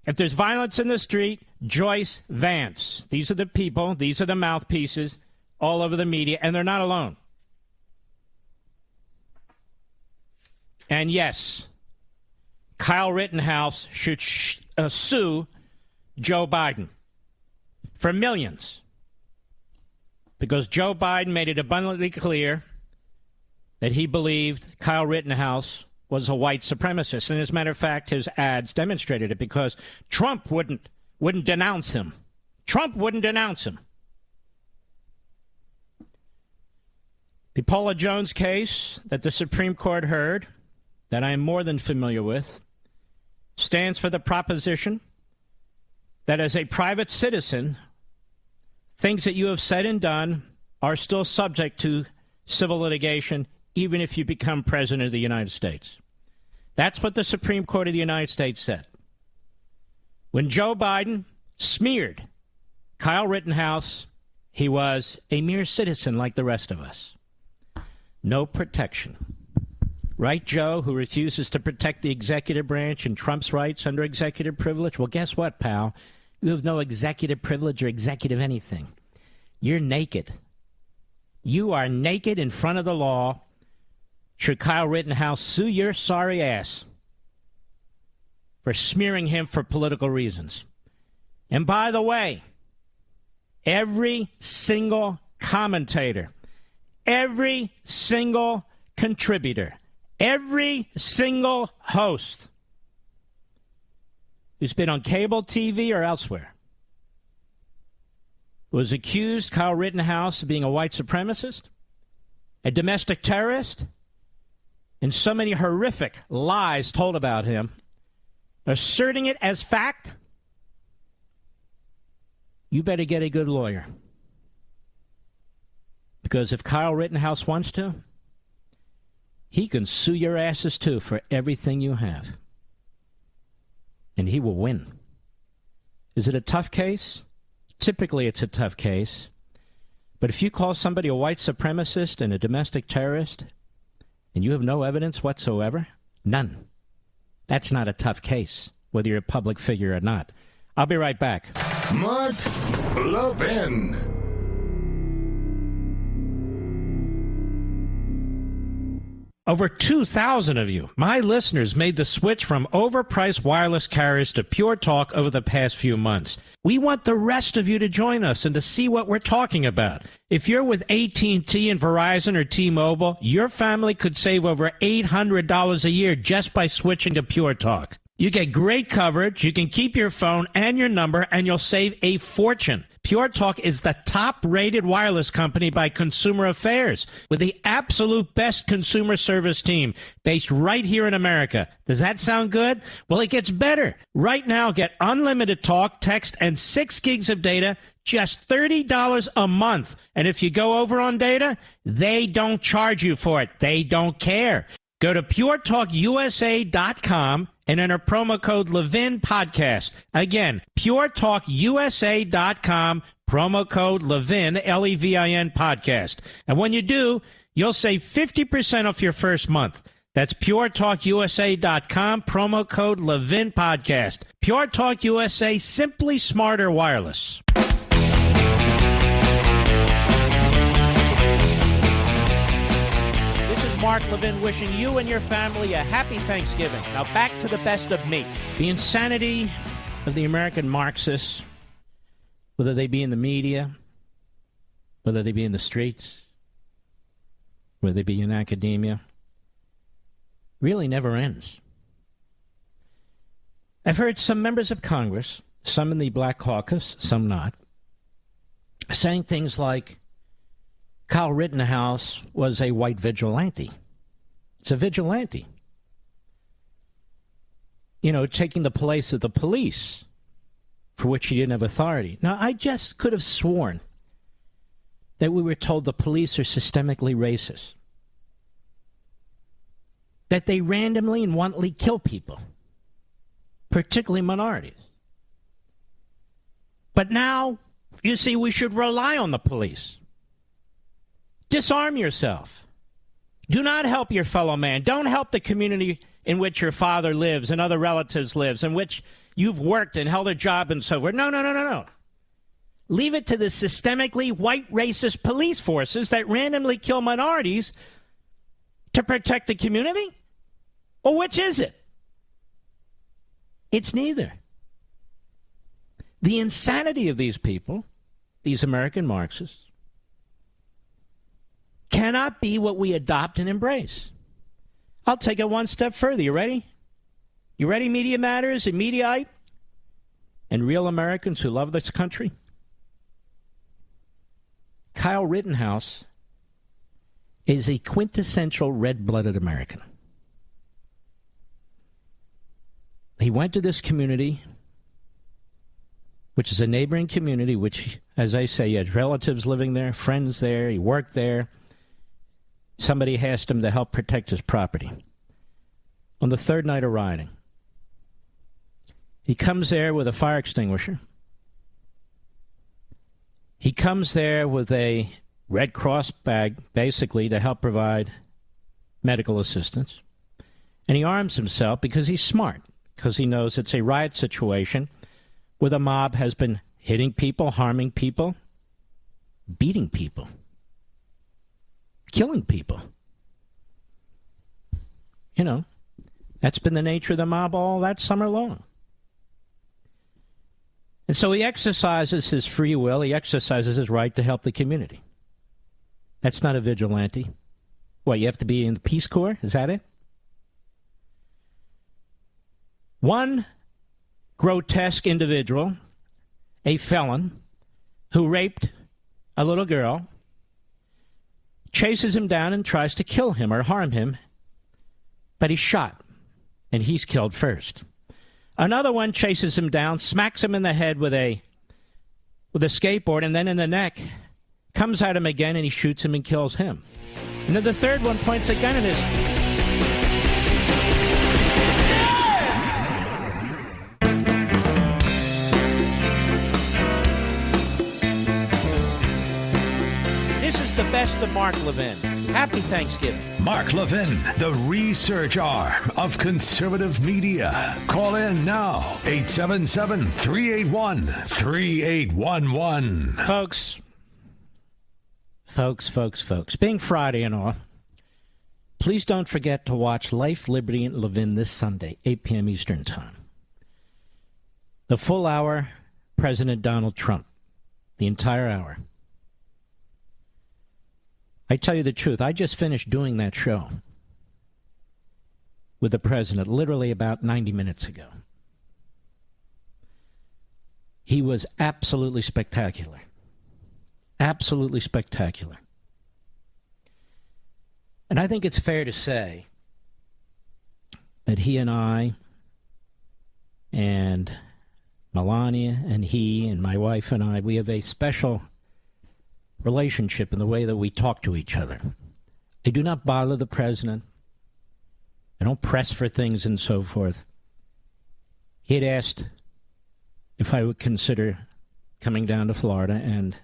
If there's violence in the street, Joyce Vance. These are the people, these are the mouthpieces all over the media, and they're not alone. And yes, Kyle Rittenhouse should sue Joe Biden for millions, because Joe Biden made it abundantly clear that he believed Kyle Rittenhouse was a white supremacist. And as a matter of fact, his ads demonstrated it, because Trump wouldn't denounce him. Trump wouldn't denounce him. The Paula Jones case that the Supreme Court heard, that I am more than familiar with, stands for the proposition that as a private citizen, things that you have said and done are still subject to civil litigation, even if you become president of the United States. That's what the Supreme Court of the United States said. When Joe Biden smeared Kyle Rittenhouse, he was a mere citizen like the rest of us. No protection. Right, Joe, who refuses to protect the executive branch and Trump's rights under executive privilege? Well, guess what, pal? You have no executive privilege or executive anything. You're naked. You are naked in front of the law. Should Kyle Rittenhouse sue your sorry ass for smearing him for political reasons? And by the way, every single commentator, every single contributor, every single host who's been on cable TV or elsewhere was accused Kyle Rittenhouse of being a white supremacist, a domestic terrorist, and so many horrific lies told about him, asserting it as fact. You better get a good lawyer. Because if Kyle Rittenhouse wants to, he can sue your asses too for everything you have. and he will win. Is it a tough case? Typically, it's a tough case. But if you call somebody a white supremacist and a domestic terrorist, and you have no evidence whatsoever, none, that's not a tough case, whether you're a public figure or not. I'll be right back.
Mark Levin.
Over 2,000 of you, my listeners, made the switch from overpriced wireless carriers to Pure Talk over the past few months. We want the rest of you to join us and to see what we're talking about. If you're with AT&T and Verizon or T-Mobile, your family could save over $800 a year just by switching to Pure Talk. You get great coverage, you can keep your phone and your number, and you'll save a fortune. Pure Talk is the top-rated wireless company by Consumer Affairs, with the absolute best consumer service team based right here in America. Does that sound good? Well, it gets better. Right now, get unlimited talk, text, and 6 gigs of data, just $30 a month. And if you go over on data, they don't charge you for it. They don't care. Go to puretalkusa.com and enter promo code Levin Podcast. Again, puretalkusa.com, promo code Levin, Levin Podcast. And when you do, you'll save 50% off your first month. That's puretalkusa.com, promo code Levin Podcast. Pure Talk USA, simply smarter wireless. Mark Levin wishing you and your family a happy Thanksgiving. Now back to the best of me. The insanity of the American Marxists, whether they be in the media, whether they be in the streets, whether they be in academia, really never ends. I've heard some members of Congress, some in the Black Caucus, some not, saying things like, Kyle Rittenhouse was a white vigilante. It's a vigilante. You know, taking the place of the police, for which he didn't have authority. Now, I just could have sworn that we were told the police are systemically racist. That they randomly and wantonly kill people, particularly minorities. But now, you see, we should rely on the police. Disarm yourself. Do not help your fellow man. Don't help the community in which your father lives and other relatives lives, in which you've worked and held a job and so forth. No. Leave it to the systemically white racist police forces that randomly kill minorities to protect the community? Or which is it? It's neither. The insanity of these people, these American Marxists, cannot be what we adopt and embrace. I'll take it one step further. You ready? You ready, Media Matters and Mediaite and real Americans who love this country? Kyle Rittenhouse is a quintessential red-blooded American. He went to this community, which is a neighboring community, which, as I say, he had relatives living there, friends there, he worked there. Somebody asked him to help protect his property. On the third night of rioting, he comes there with a fire extinguisher. He comes there with a Red Cross bag, basically, to help provide medical assistance. And he arms himself because he's smart, because he knows it's a riot situation where the mob has been hitting people, harming people, beating people, killing people. You know, that's been the nature of the mob all that summer long. And so he exercises his free will. He exercises his right to help the community. That's not a vigilante. What, you have to be in the Peace Corps? Is that it? One grotesque individual, a felon, who raped a little girl, chases him down and tries to kill him or harm him, but he's shot, and he's killed first. Another one chases him down, smacks him in the head with a skateboard, and then in the neck, comes at him again, and he shoots him and kills him. And then the third one points a gun at his... best of Mark Levin. Happy Thanksgiving.
Mark Levin, the research arm of conservative media. Call in now, 877-381-3811.
Folks, being Friday and all, please don't forget to watch Life, Liberty, and Levin this Sunday, 8 p.m. Eastern Time. The full hour, President Donald Trump. The entire hour. I tell you the truth, I just finished doing that show with the president literally about 90 minutes ago. He was absolutely spectacular. Absolutely spectacular. And I think it's fair to say that he and I and Melania and he and my wife and I, we have a special relationship in the way that we talk to each other. I do not bother the president. I don't press for things and so forth. He had asked if I would consider coming down to Florida and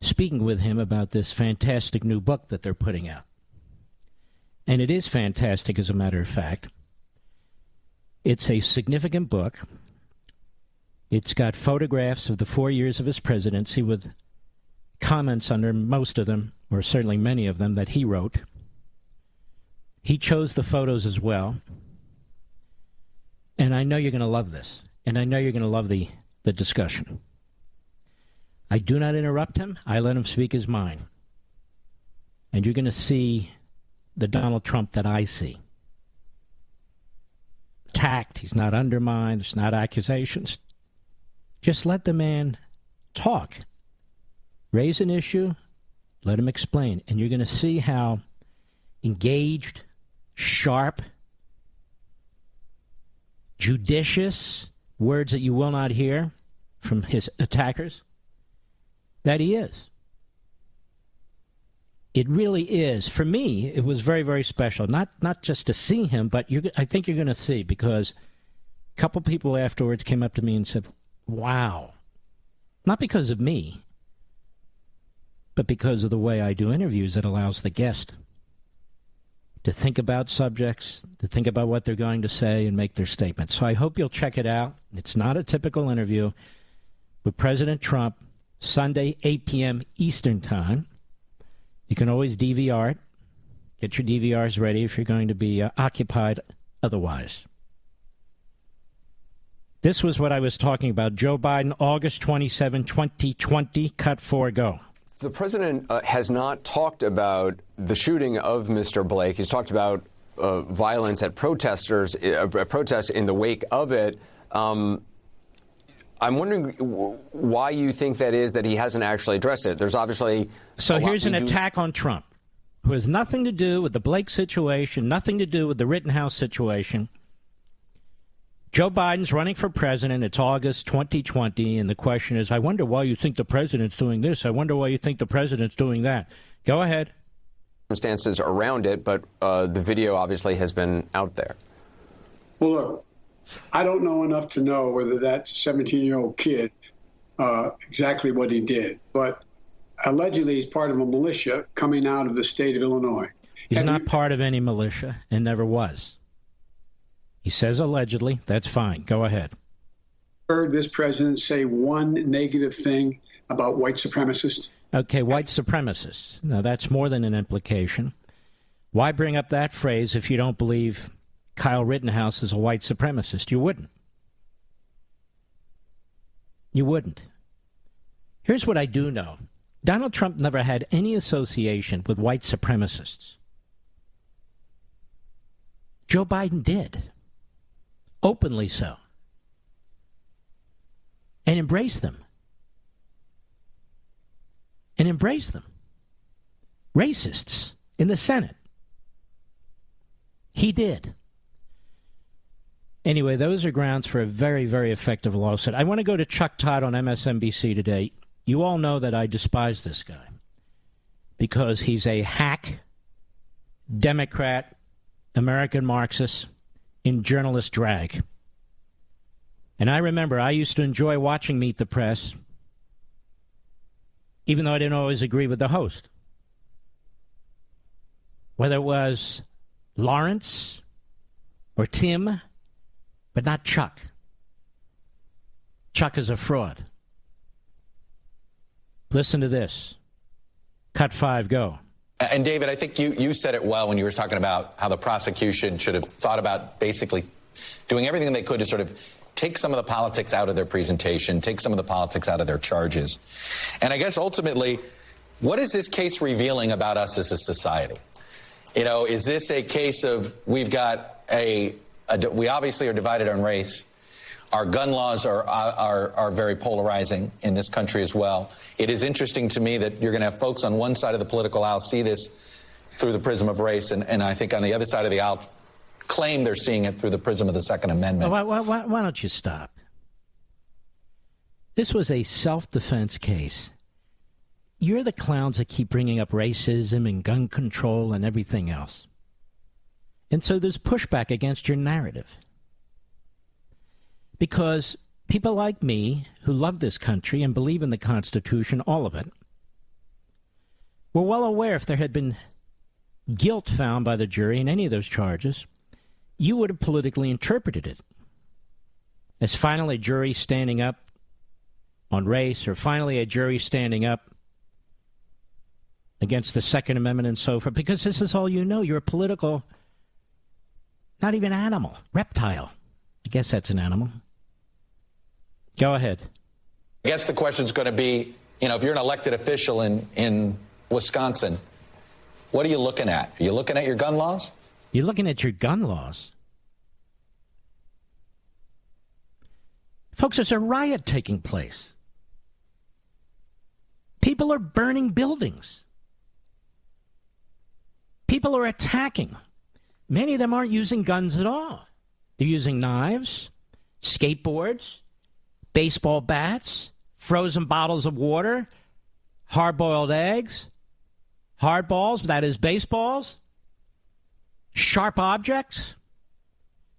speaking with him about this fantastic new book that they're putting out. And it is fantastic, as a matter of fact. It's a significant book. It's got photographs of the 4 years of his presidency with comments under most of them, or certainly many of them, that he wrote. He chose the photos as well. And I know you're going to love this. And I know you're going to love the discussion. I do not interrupt him. I let him speak his mind. And you're going to see the Donald Trump that I see. Tact. He's not undermined. There's not accusations. Just let the man talk. Raise an issue, let him explain. And you're going to see how engaged, sharp, judicious, words that you will not hear from his attackers, that he is. It really is. For me, it was very, very special. Not just to see him, but I think you're going to see, because a couple people afterwards came up to me and said, wow. Not because of me, but because of the way I do interviews that allows the guest to think about subjects, to think about what they're going to say and make their statements. So I hope you'll check it out. It's not a typical interview with President Trump, Sunday, 8 p.m. Eastern Time. You can always DVR it. Get your DVRs ready if you're going to be occupied otherwise. This was what I was talking about. Joe Biden, August 27, 2020, cut 4, go.
The president has not talked about the shooting of Mr. Blake. He's talked about violence at protests in the wake of it. I'm wondering why you think that is, that he hasn't actually addressed it. There's obviously...
So here's an attack on Trump, who has nothing to do with the Blake situation, nothing to do with the Rittenhouse situation. Joe Biden's running for president. It's August 2020, and the question is, I wonder why you think the president's doing this. I wonder why you think the president's doing that. Go ahead.
Circumstances around it, but the video obviously has been out there.
Well, look, I don't know enough to know whether that 17-year-old kid, exactly what he did, but allegedly he's part of a militia coming out of the state of Illinois.
He's not part of any militia and never was. He says allegedly. That's fine. Go ahead.
Heard this president say one negative thing about white supremacists?
Okay, white supremacists. Now, that's more than an implication. Why bring up that phrase if you don't believe Kyle Rittenhouse is a white supremacist? You wouldn't. You wouldn't. Here's what I do know. Donald Trump never had any association with white supremacists. Joe Biden did. Openly so. And embraced them. And embraced them. Racists in the Senate. He did. Anyway, those are grounds for a very, very effective lawsuit. I want to go to Chuck Todd on MSNBC today. You all know that I despise this guy because he's a hack, Democrat, American Marxist in journalist drag. And I remember I used to enjoy watching Meet the Press. even though I didn't always agree with the host. Whether it was Lawrence or Tim, but not Chuck. Chuck is a fraud. Listen to this. Cut 5, go.
And David, I think you said it well when you were talking about how the prosecution should have thought about basically doing everything they could to sort of take some of the politics out of their presentation, take some of the politics out of their charges. And I guess ultimately, what is this case revealing about us as a society? You know, is this a case of we've got we obviously are divided on race. Our gun laws are very polarizing in this country as well. It is interesting to me that you're going to have folks on one side of the political aisle see this through the prism of race, and I think on the other side of the aisle claim they're seeing it through the prism of the Second Amendment.
Why don't you stop? This was a self-defense case. You're the clowns that keep bringing up racism and gun control and everything else. And so there's pushback against your narrative. Because people like me, who love this country and believe in the Constitution, all of it, were well aware if there had been guilt found by the jury in any of those charges, you would have politically interpreted it as finally a jury standing up on race, or finally a jury standing up against the Second Amendment and so forth, because this is all you know. You're a political, not even animal, reptile. I guess that's an animal. Go ahead.
I guess the question's going to be, you know, if you're an elected official in Wisconsin, what are you looking at? Are you looking at your gun laws?
You're looking at your gun laws. Folks, there's a riot taking place. People are burning buildings. People are attacking. Many of them aren't using guns at all. They're using knives, skateboards, baseball bats, frozen bottles of water, hard-boiled eggs, hardballs, that is baseballs, sharp objects.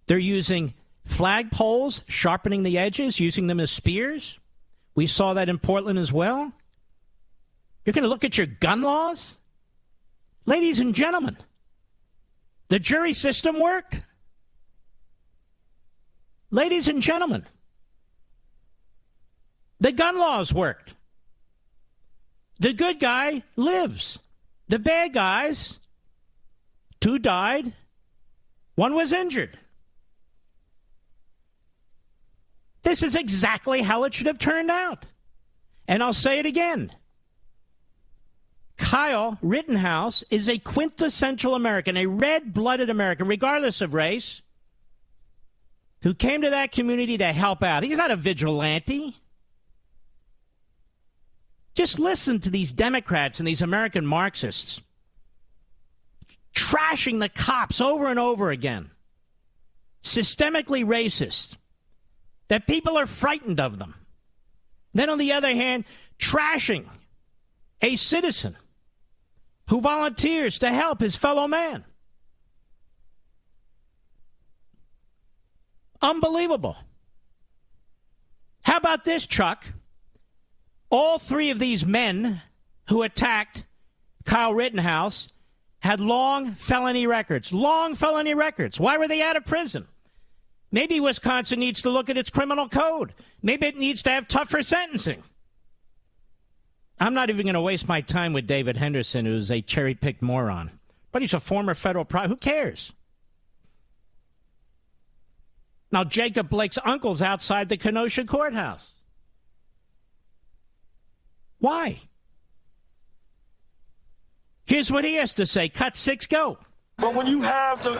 They're using flagpoles, sharpening the edges, using them as spears. We saw that in Portland as well. You're going to look at your gun laws? Ladies and gentlemen, the jury system worked. Ladies and gentlemen, the gun laws worked. The good guy lives. The bad guys, 2 died, 1 was injured. This is exactly how it should have turned out. And I'll say it again. Kyle Rittenhouse is a quintessential American, a red-blooded American, regardless of race, who came to that community to help out. He's not a vigilante. Just listen to these Democrats and these American Marxists trashing the cops over and over again. Systemically racist. That people are frightened of them. Then on the other hand, trashing a citizen who volunteers to help his fellow man. Unbelievable. How about this, Chuck? All 3 of these men who attacked Kyle Rittenhouse had long felony records. Long felony records. Why were they out of prison? Maybe Wisconsin needs to look at its criminal code. Maybe it needs to have tougher sentencing. I'm not even going to waste my time with David Henderson, who's a cherry-picked moron. But he's a former federal who cares? Now, Jacob Blake's uncle's outside the Kenosha courthouse. Why? Here's what he has to say. Cut 6, go.
But when you have the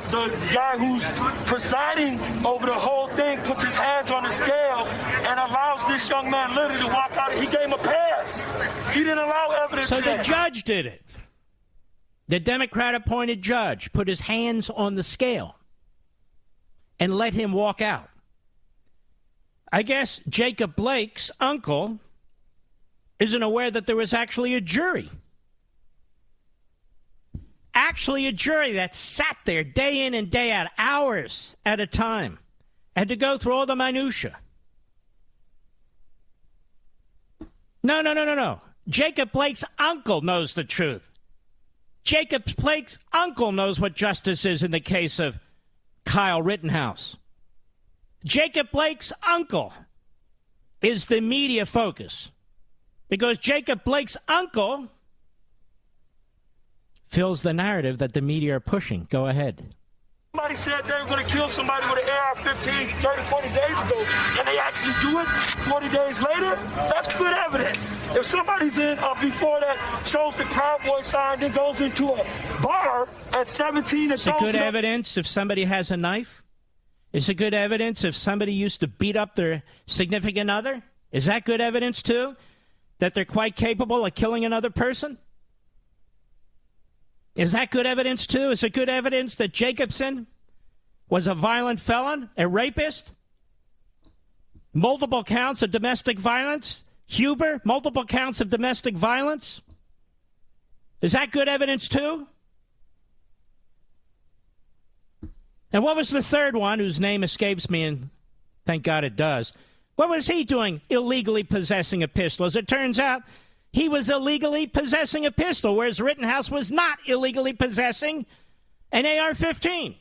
guy who's presiding over the whole thing, puts his hands on the scale and allows this young man literally to walk out, he gave him a pass. He didn't allow evidence.
So the judge did it. The Democrat-appointed judge put his hands on the scale and let him walk out. I guess Jacob Blake's uncle isn't aware that there was actually a jury. Actually a jury that sat there day in and day out, hours at a time, had to go through all the minutia. No. Jacob Blake's uncle knows the truth. Jacob Blake's uncle knows what justice is in the case of Kyle Rittenhouse. Jacob Blake's uncle is the media focus because Jacob Blake's uncle fills the narrative that the media are pushing. Go ahead.
Somebody said they were going to kill somebody with an AR-15 30, 40 days ago, and they actually do it 40 days later. That's good evidence. If somebody's in before that shows the Proud Boy sign, then goes into a bar at 17 and
Is it good evidence if somebody has a knife? Is it good evidence if somebody used to beat up their significant other? Is that good evidence, too, that they're quite capable of killing another person? Is that good evidence, too? Is it good evidence that Jacobson was a violent felon, a rapist? Multiple counts of domestic violence? Huber, multiple counts of domestic violence? Is that good evidence, too? And what was the third one, whose name escapes me, and thank God it does? What was he doing illegally possessing a pistol? As it turns out, he was illegally possessing a pistol, whereas Rittenhouse was not illegally possessing an AR-15.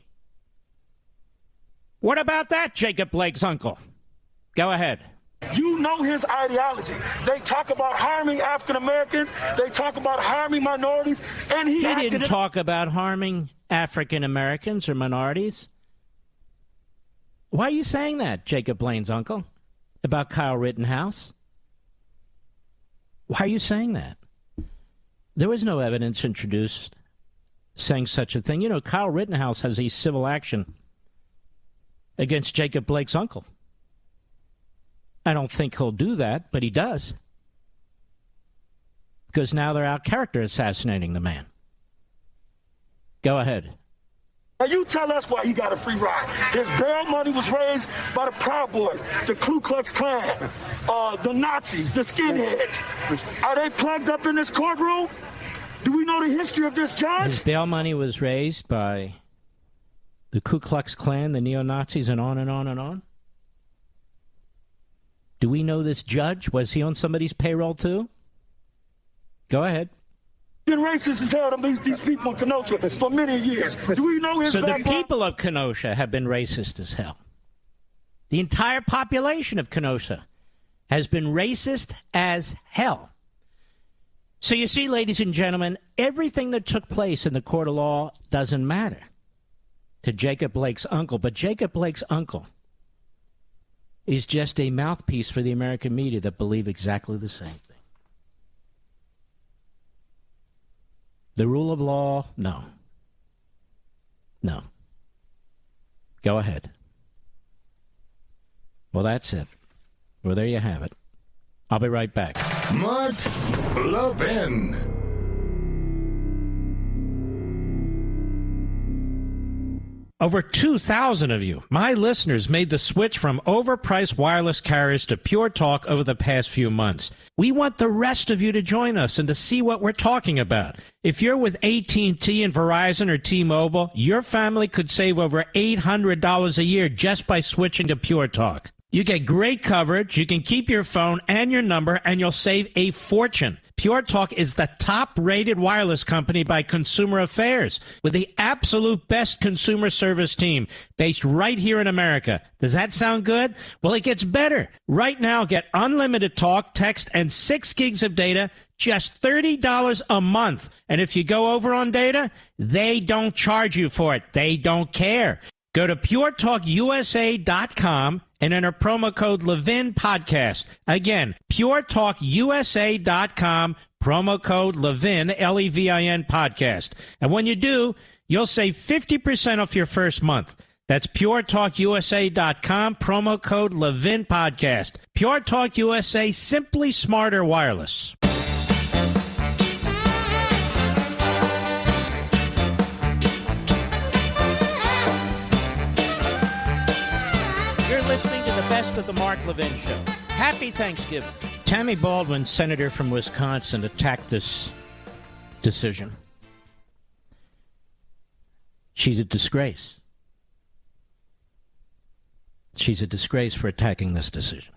What about that, Jacob Blake's uncle? Go ahead.
You know his ideology. They talk about harming African Americans. They talk about harming minorities. And he
didn't talk about harming African Americans or minorities. Why are you saying that, Jacob Blaine's uncle, about Kyle Rittenhouse? Why are you saying that? There was no evidence introduced saying such a thing. You know, Kyle Rittenhouse has a civil action against Jacob Blake's uncle. I don't think he'll do that, but he does. Because now they're out character assassinating the man. Go ahead.
Now you tell us why he got a free ride. His bail money was raised by the Proud Boys, the Ku Klux Klan, the Nazis, the skinheads. Are they plugged up in this courtroom? Do we know the history of this judge?
His bail money was raised by the Ku Klux Klan, the neo-Nazis, and on and on and on. Do we know this judge? Was he on somebody's payroll too? Go ahead.
Been racist as hell to these people in Kenosha for many years. Do we know his
background? So the people of Kenosha have been racist as hell. The entire population of Kenosha has been racist as hell. So you see, ladies and gentlemen, everything that took place in the court of law doesn't matter to Jacob Blake's uncle. But Jacob Blake's uncle is just a mouthpiece for the American media that believe exactly the same thing. The rule of law, no. No. Go ahead. Well, that's it. Well, there you have it. I'll be right back.
Mark Levin.
Over 2,000 of you, my listeners, made the switch from overpriced wireless carriers to Pure Talk over the past few months. We want the rest of you to join us and to see what we're talking about. If you're with AT&T and Verizon or T-Mobile, your family could save over $800 a year just by switching to Pure Talk. You get great coverage, you can keep your phone and your number, and you'll save a fortune. Pure Talk is the top-rated wireless company by Consumer Affairs with the absolute best consumer service team based right here in America. Does that sound good? Well, it gets better. Right now, get unlimited talk, text, and 6 gigs of data, just $30 a month. And if you go over on data, they don't charge you for it. They don't care. Go to puretalkusa.com and enter promo code Levin Podcast. Again, puretalkusa.com, promo code Levin, Levin Podcast. And when you do, you'll save 50% off your first month. That's puretalkusa.com, promo code Levin Podcast. Pure Talk USA, simply smarter wireless. Listening to the best of the Mark Levin Show. Happy Thanksgiving. Tammy Baldwin, senator from Wisconsin, attacked this decision. She's a disgrace. She's a disgrace for attacking this decision.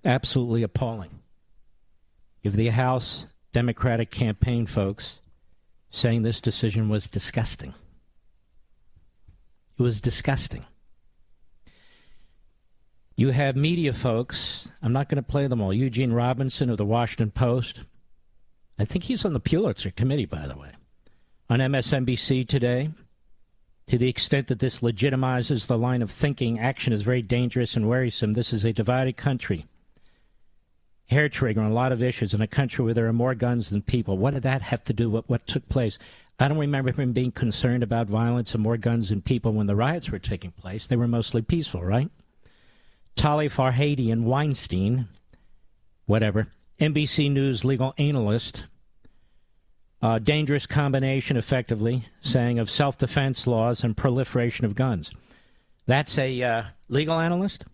Absolutely appalling. You have the House Democratic campaign folks saying this decision was disgusting. It was disgusting. You have media folks, I'm not going to play them all, Eugene Robinson of the Washington Post. I think he's on the Pulitzer Committee, by the way, on MSNBC today. To the extent that this legitimizes the line of thinking, action is very dangerous and worrisome. This is a divided country. Hair trigger on a lot of issues in a country where there are more guns than people. What did that have to do with what took place? I don't remember him being concerned about violence and more guns than people when the riots were taking place. They were mostly peaceful, right? Tali Farhadi and Weinstein, whatever, NBC News legal analyst, dangerous combination, effectively, saying of self-defense laws and proliferation of guns. That's a legal analyst.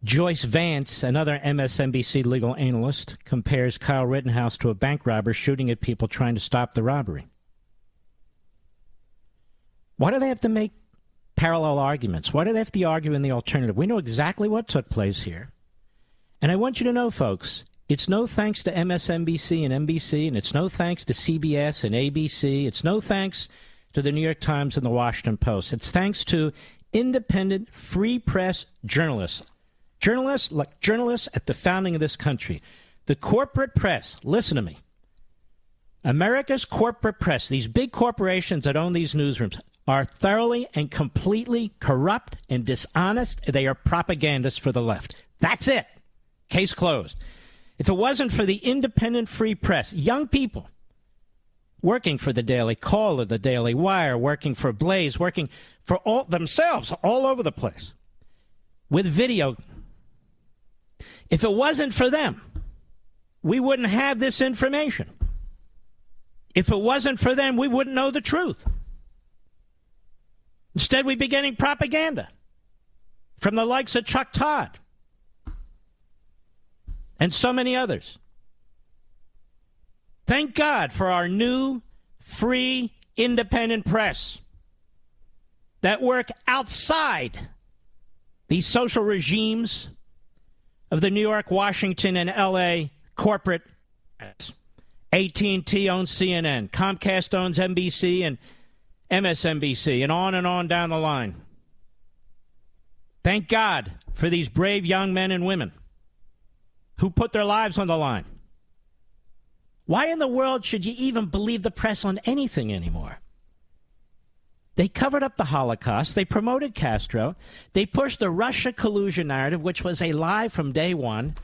Joyce Vance, another MSNBC legal analyst, compares Kyle Rittenhouse to a bank robber shooting at people trying to stop the robbery. Why do they have to make parallel arguments? Why do they have to argue in the alternative? We know exactly what took place here. And I want you to know, folks, it's no thanks to MSNBC and NBC, and it's no thanks to CBS and ABC. It's no thanks to the New York Times and the Washington Post. It's thanks to independent, free press journalists. Journalists like journalists at the founding of this country. The corporate press, listen to me. America's corporate press, these big corporations that own these newsrooms, are thoroughly and completely corrupt and dishonest. They are propagandists for the left. That's it. Case closed. If it wasn't for the independent free press, young people working for the Daily Caller, the Daily Wire, working for Blaze, working for all themselves all over the place with video. If it wasn't for them, we wouldn't have this information. If it wasn't for them, we wouldn't know the truth. Instead, we'd be getting propaganda from the likes of Chuck Todd and so many others. Thank God for our new, free, independent press that work outside these social regimes of the New York, Washington, and L.A. corporate. AT&T owns CNN. Comcast owns NBC and MSNBC, and on down the line. Thank God for these brave young men and women who put their lives on the line. Why in the world should you even believe the press on anything anymore? They covered up the Holocaust. They promoted Castro. They pushed the Russia collusion narrative, which was a lie from day one.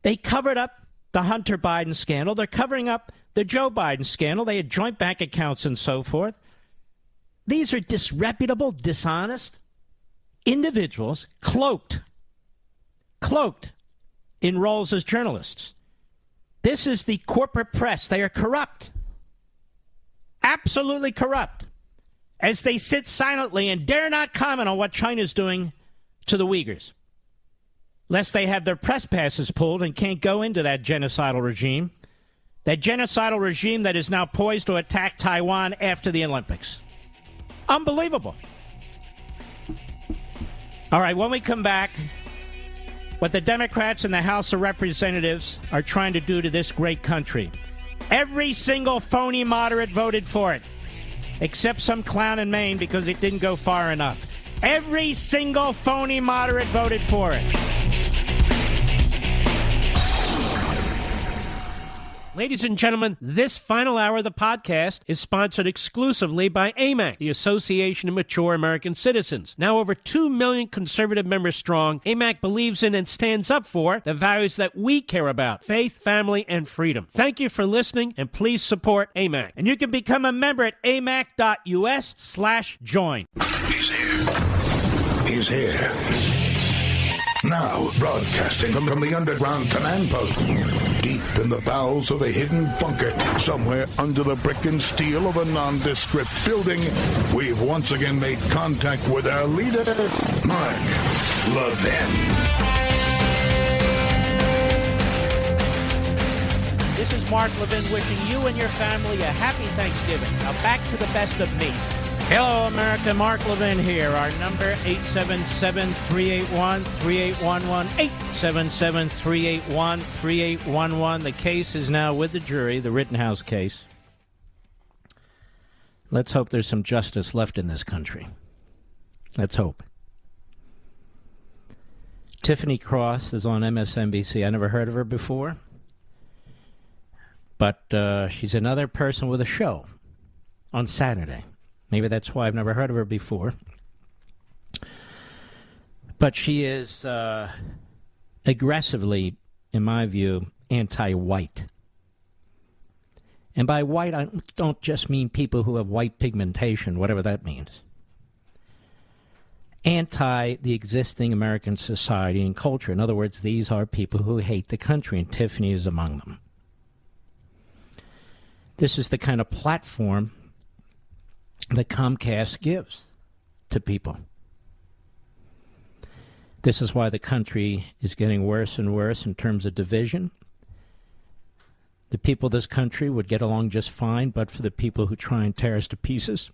They covered up the Hunter Biden scandal. They're covering up the Joe Biden scandal. They had joint bank accounts and so forth. These are disreputable, dishonest individuals cloaked in roles as journalists. This is the corporate press. They are corrupt. Absolutely corrupt. As they sit silently and dare not comment on what China's doing to the Uyghurs, lest they have their press passes pulled and can't go into that genocidal regime. That genocidal regime that is now poised to attack Taiwan after the Olympics. Unbelievable. All right, when we come back, what the Democrats in the House of Representatives are trying to do to this great country. Every single phony moderate voted for it, except some clown in Maine because it didn't go far enough. Every single phony moderate voted for it.
Ladies and gentlemen, this final hour of the podcast is sponsored exclusively by AMAC, the Association of Mature American Citizens. Now over 2 million conservative members strong, AMAC believes in and stands up for the values that we care about: faith, family, and freedom. Thank you for listening, and please support AMAC. And you can become a member at amac.us/join.
He's here. He's here. Now, broadcasting from the underground command post, deep in the bowels of a hidden bunker, somewhere under the brick and steel of a nondescript building, we've once again made contact with our leader, Mark Levin.
This is Mark Levin wishing you and your family a happy Thanksgiving. Now back to the best of me. Hello, America. Mark Levin here. Our number, 877-381-3811. 877-381-3811. The case is now with the jury, the Rittenhouse case. Let's hope there's some justice left in this country. Let's hope. Tiffany Cross is on MSNBC. I never heard of her before. But she's another person with a show on Saturday. Maybe that's why I've never heard of her before. But she is aggressively, in my view, anti-white. And by white, I don't just mean people who have white pigmentation, whatever that means. Anti the existing American society and culture. In other words, these are people who hate the country, and Tiffany is among them. This is the kind of platform that Comcast gives to people. This is why the country is getting worse and worse in terms of division. The people of this country would get along just fine, but for the people who try and tear us to pieces.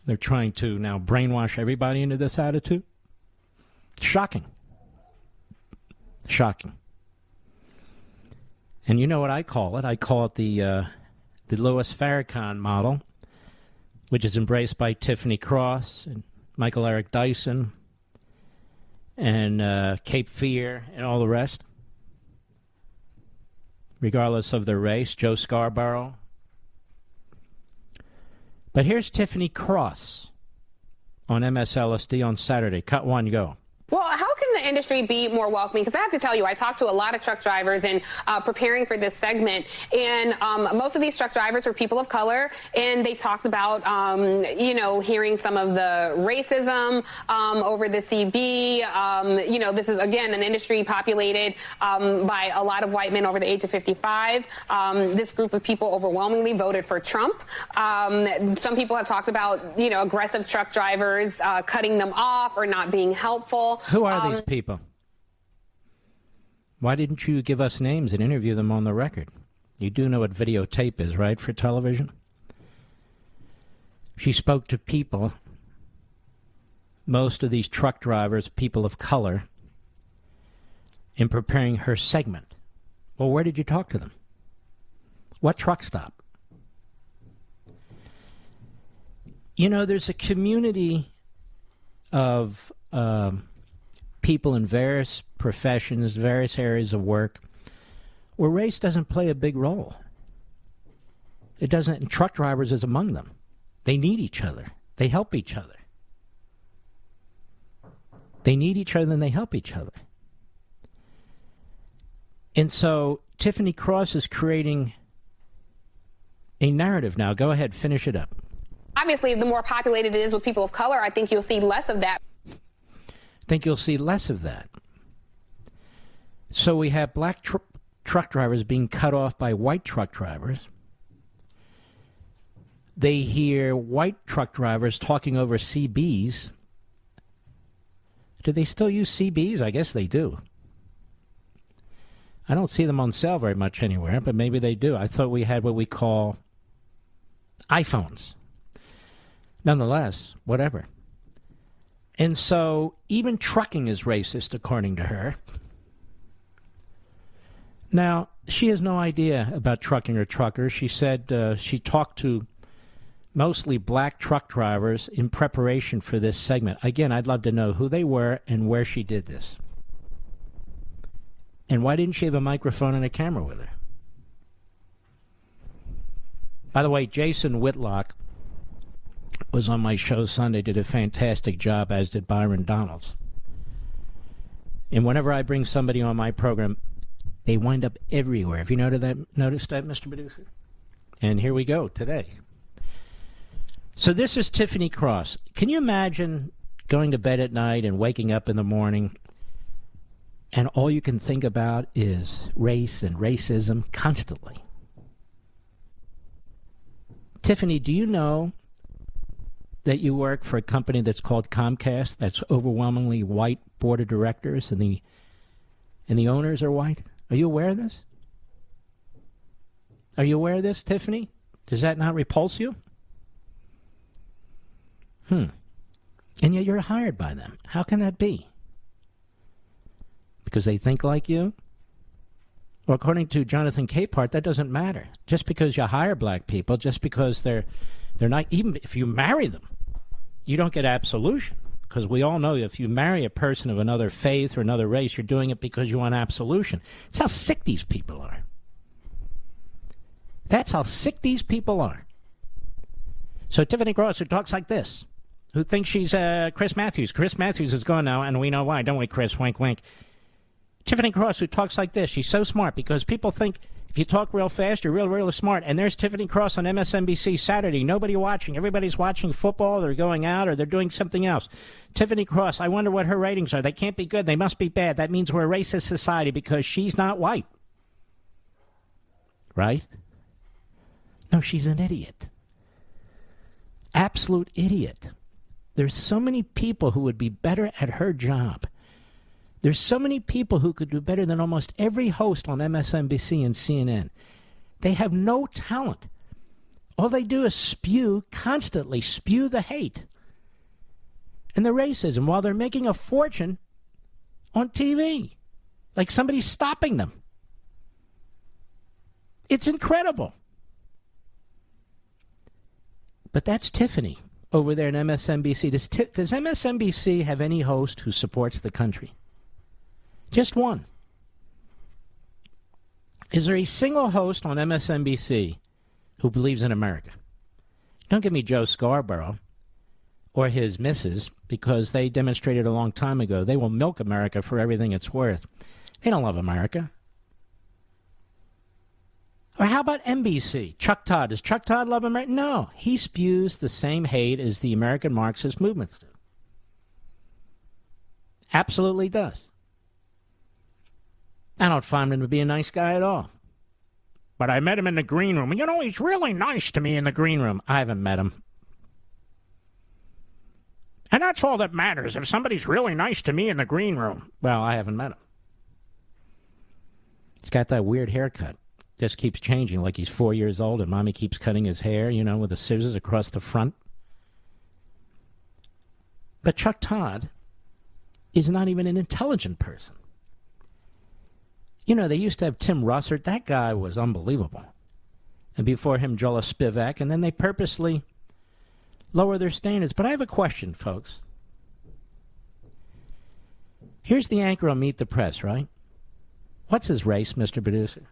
They're trying to now brainwash everybody into this attitude. Shocking. Shocking. And you know what I call it? I call it the Louis Farrakhan model, which is embraced by Tiffany Cross and Michael Eric Dyson and Cape Fear and all the rest, regardless of their race, Joe Scarborough. But here's Tiffany Cross on MSLSD on Saturday. Cut one, go.
Well, how can the industry be more welcoming? Because I have to tell you, I talked to a lot of truck drivers in preparing for this segment, and most of these truck drivers are people of color, and they talked about, hearing some of the racism over the CB. This is, again, an industry populated by a lot of white men over the age of 55. This group of people overwhelmingly voted for Trump. Some people have talked about, aggressive truck drivers cutting them off or not being helpful.
Who are these people? Why didn't you give us names and interview them on the record? You do know what videotape is, right, for television? She spoke to people, most of these truck drivers, people of color, in preparing her segment. Well, where did you talk to them? What truck stop? There's a community of people in various professions, various areas of work, where race doesn't play a big role. It doesn't, and truck drivers is among them. They need each other. They help each other. They need each other and they help each other. And so Tiffany Cross is creating a narrative now. Go ahead, finish it up.
Obviously, the more populated it is with people of color, I think you'll see less of that.
Think you'll see less of that. So we have black truck drivers being cut off by white truck drivers. They hear white truck drivers talking over CBs. Do they still use CBs? I guess they do. I don't see them on sale very much anywhere, but maybe they do. I thought we had what we call iPhones. Nonetheless, whatever. And so even trucking is racist, according to her. Now, she has no idea about trucking or truckers. She said she talked to mostly black truck drivers in preparation for this segment. Again, I'd love to know who they were and where she did this. And why didn't she have a microphone and a camera with her? By the way, Jason Whitlock was on my show Sunday, did a fantastic job, as did Byron Donalds. And whenever I bring somebody on my program, they wind up everywhere. Have you noticed that, Mr. Producer? And here we go today. So this is Tiffany Cross. Can you imagine going to bed at night and waking up in the morning and all you can think about is race and racism constantly? Tiffany, do you know that you work for a company that's called Comcast, that's overwhelmingly white board of directors, and the owners are white? Are you aware of this? Are you aware of this, Tiffany? Does that not repulse you? And yet you're hired by them. How can that be? Because they think like you? Well, according to Jonathan Capehart, that doesn't matter. Just because you hire black people, just because they're not, even if you marry them, you don't get absolution. Because we all know if you marry a person of another faith or another race, you're doing it because you want absolution. That's how sick these people are. That's how sick these people are. So Tiffany Cross, who talks like this, who thinks she's Chris Matthews. Chris Matthews is gone now, and we know why, don't we, Chris? Wink, wink. Tiffany Cross, who talks like this, she's so smart because people think if you talk real fast, you're real smart. And there's Tiffany Cross on MSNBC Saturday. Nobody watching. Everybody's watching football. They're going out or they're doing something else. Tiffany Cross, I wonder what her ratings are. They can't be good. They must be bad. That means we're a racist society because she's not white. Right? No, she's an idiot. Absolute idiot. There's so many people who would be better at her job. There's so many people who could do better than almost every host on MSNBC and CNN. They have no talent. All they do is constantly spew the hate and the racism while they're making a fortune on TV. Like somebody's stopping them. It's incredible. But that's Tiffany over there in MSNBC. Does MSNBC have any host who supports the country? Just one. Is there a single host on MSNBC who believes in America? Don't give me Joe Scarborough or his missus, because they demonstrated a long time ago they will milk America for everything it's worth. They don't love America. Or how about NBC? Chuck Todd. Does Chuck Todd love America? No. He spews the same hate as the American Marxist movements do. Absolutely does. I don't find him to be a nice guy at all. But I met him in the green room. And, he's really nice to me in the green room. I haven't met him. And that's all that matters, if somebody's really nice to me in the green room. Well, I haven't met him. He's got that weird haircut. Just keeps changing, like he's 4 years old and mommy keeps cutting his hair, with the scissors across the front. But Chuck Todd is not even an intelligent person. They used to have Tim Russert. That guy was unbelievable. And before him, Joel Spivak. And then they purposely lower their standards. But I have a question, folks. Here's the anchor on Meet the Press, right? What's his race, Mr. Producer?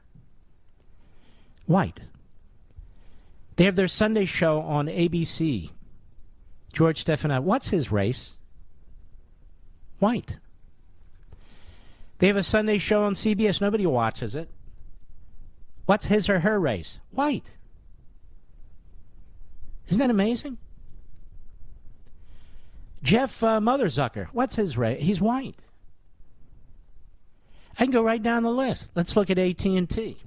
White. They have their Sunday show on ABC. George Stephanopoulos. What's his race? White. They have a Sunday show on CBS. Nobody watches it. What's his or her race? White. Isn't that amazing? Jeff Motherzucker. What's his race? He's white. I can go right down the list. Let's look at AT&T.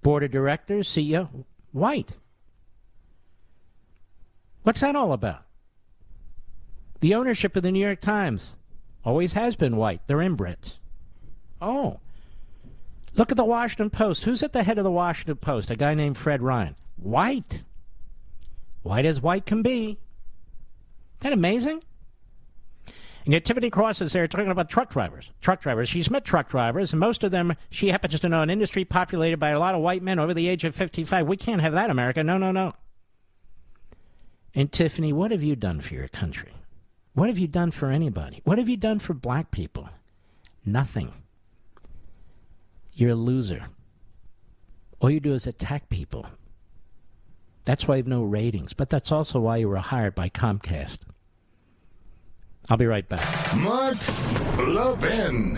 Board of directors, CEO, white. What's that all about? The ownership of the New York Times always has been white. They're inbreds. Oh. Look at the Washington Post. Who's at the head of the Washington Post? A guy named Fred Ryan. White. White as white can be. Isn't that amazing? And yet Tiffany Cross is there talking about truck drivers. Truck drivers. She's met truck drivers, and most of them, she happens to know an industry populated by a lot of white men over the age of 55. We can't have that, America. No. And Tiffany, what have you done for your country? What have you done for anybody? What have you done for black people? Nothing. You're a loser. All you do is attack people. That's why you have no ratings. But that's also why you were hired by Comcast. I'll be right back.
Mark Levin.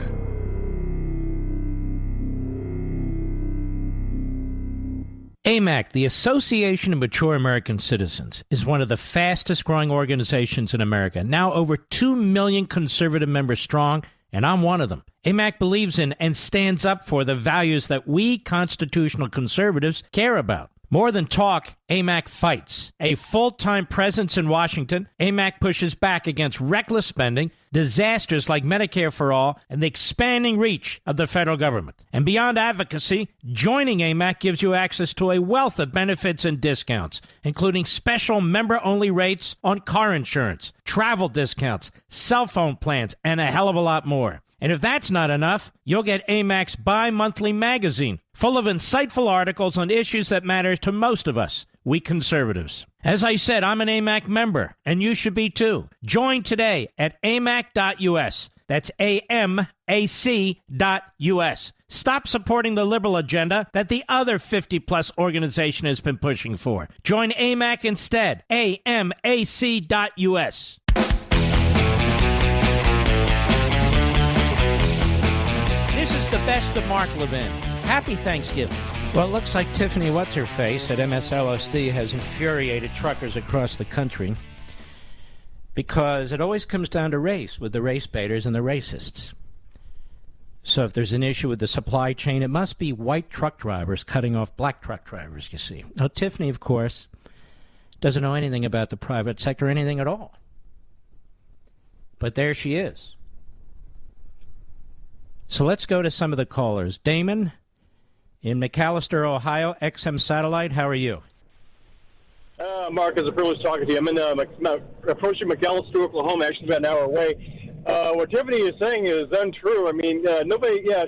AMAC, the Association of Mature American Citizens, is one of the fastest growing organizations in America. Now over 2 million conservative members strong, and I'm one of them. AMAC believes in and stands up for the values that we constitutional conservatives care about. More than talk, AMAC fights. A full-time presence in Washington, AMAC pushes back against reckless spending, disasters like Medicare for All, and the expanding reach of the federal government. And beyond advocacy, joining AMAC gives you access to a wealth of benefits and discounts, including special member-only rates on car insurance, travel discounts, cell phone plans, and a hell of a lot more. And if that's not enough, you'll get AMAC's bi-monthly magazine, full of insightful articles on issues that matter to most of us, we conservatives. As I said, I'm an AMAC member, and you should be too. Join today at amac.us. That's AMAC.us. Stop supporting the liberal agenda that the other 50-plus organization has been pushing for. Join AMAC instead. AMAC.us. This is the best of Mark Levin. Happy Thanksgiving. Well, it looks like Tiffany What's-Her-Face at MSLSD has infuriated truckers across the country because it always comes down to race with the race baiters and the racists. So if there's an issue with the supply chain, it must be white truck drivers cutting off black truck drivers, you see. Now, Tiffany, of course, doesn't know anything about the private sector, anything at all. But there she is. So let's go to some of the callers. Damon in McAllister, Ohio, XM Satellite. How are you?
Mark, it's a privilege talking to you. I'm approaching McAllister, Oklahoma, actually about an hour away. What Tiffany is saying is untrue. I mean,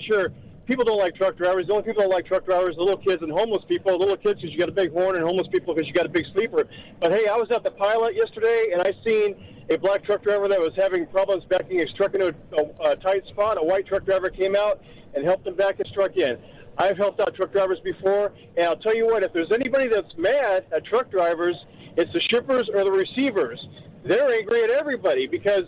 sure, people don't like truck drivers. The only people that like truck drivers are little kids and homeless people. Little kids because you got a big horn, and homeless people because you got a big sleeper. But, hey, I was at the Pilot yesterday, and I seen a black truck driver that was having problems backing his truck into a tight spot. A white truck driver came out and helped him back his truck in. I've helped out truck drivers before, and I'll tell you what, if there's anybody that's mad at truck drivers, it's the shippers or the receivers. They're angry at everybody because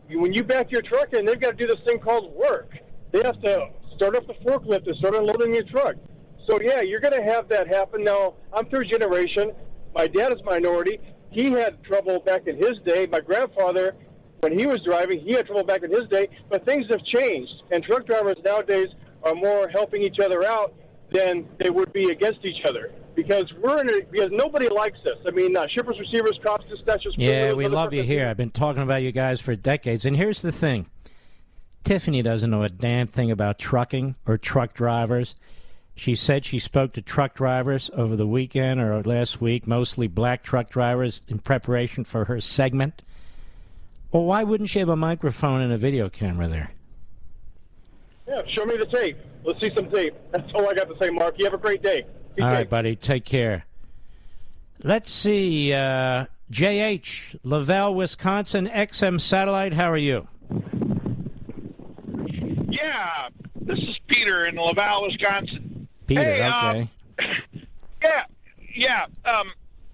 when you back your truck in, they've got to do this thing called work. They have to start up the forklift and start unloading your truck. So, yeah, you're going to have that happen. Now, I'm third generation. My dad is minority. He had trouble back in his day. My grandfather, when he was driving, he had trouble back in his day. But things have changed, and truck drivers nowadays are more helping each other out than they would be against each other because because nobody likes this. I mean, shippers, receivers, cops, dispatchers.
Yeah, we love you here. I've been talking about you guys for decades. And here's the thing. Tiffany doesn't know a damn thing about trucking or truck drivers. She said she spoke to truck drivers over the weekend or last week, mostly black truck drivers, in preparation for her segment. Well, why wouldn't she have a microphone and a video camera there?
Yeah, show me the tape. Let's see some tape. That's all I got to say, Mark. You have a great day. Be
all
safe.
right, buddy. Take care. Let's see. J.H., Lavelle, Wisconsin, XM Satellite. How are you?
Yeah, this is Peter in Laval, Wisconsin.
Peter,
hey,
okay.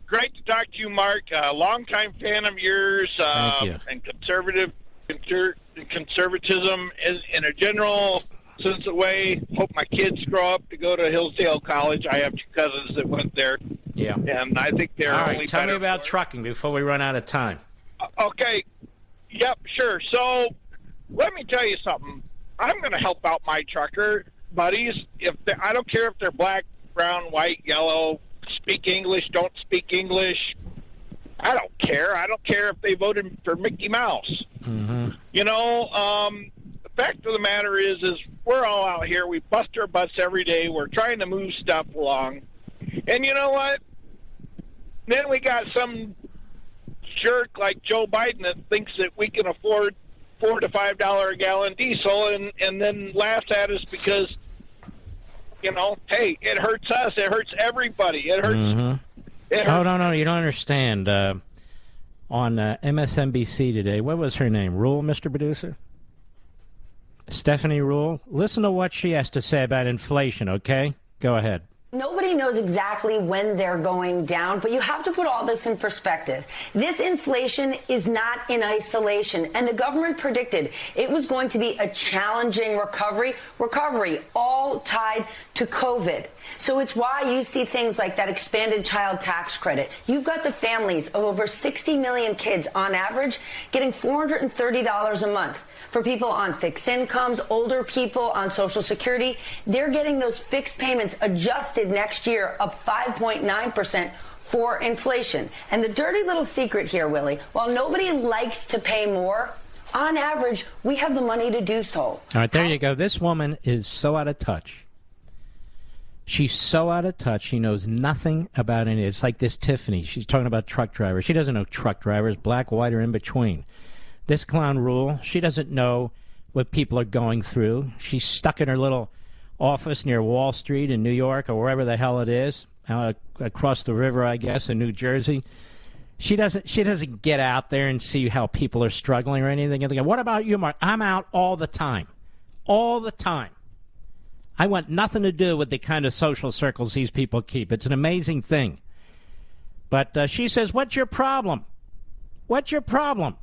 Great to talk to you, Mark. Longtime fan of yours.
Thank you.
And conservatism in a general sense of way. Hope my kids grow up to go to Hillsdale College. I have two cousins that went there.
Yeah.
And I think they're
all right,
only
tell me
better
about trucking before we run out of time.
Okay. Yep, sure. So let me tell you something. I'm going to help out my trucker buddies. I don't care if they're black, brown, white, yellow, speak English, don't speak English. I don't care. I don't care if they voted for Mickey Mouse.
Mm-hmm.
You know, the fact of the matter is we're all out here. We bust our butts every day. We're trying to move stuff along. And you know what? Then we got some jerk like Joe Biden that thinks that we can afford $4 to $5 a gallon diesel and then laughs at us because, you know, hey, it hurts us. It hurts everybody. It hurts.
Mm-hmm. Oh, no, you don't understand. On MSNBC today, what was her name? Rule, Mr. Producer? Stephanie Rule? Listen to what she has to say about inflation, okay? Go ahead.
Nobody knows exactly when they're going down, but you have to put all this in perspective. This inflation is not in isolation, and the government predicted it was going to be a challenging recovery, all tied to COVID. So it's why you see things like that expanded child tax credit. You've got the families of over 60 million kids on average getting $430 a month. For people on fixed incomes, older people on Social Security, they're getting those fixed payments adjusted forecasted next year up 5.9% for inflation. And the dirty little secret here, Willie, while nobody likes to pay more, on average, we have the money to do so.
All right, there you go. This woman is so out of touch. She's so out of touch. She knows nothing about it. It's like this Tiffany. She's talking about truck drivers. She doesn't know truck drivers, black, white, or in between. This clown rule, she doesn't know what people are going through. She's stuck in her little office near Wall Street in New York or wherever the hell it is, across the river, I guess, in New Jersey. She doesn't get out there and see how people are struggling or anything. What about you, Mark? I'm out all the time. All the time. I want nothing to do with the kind of social circles these people keep. It's an amazing thing. But she says, what's your problem? What's your problem?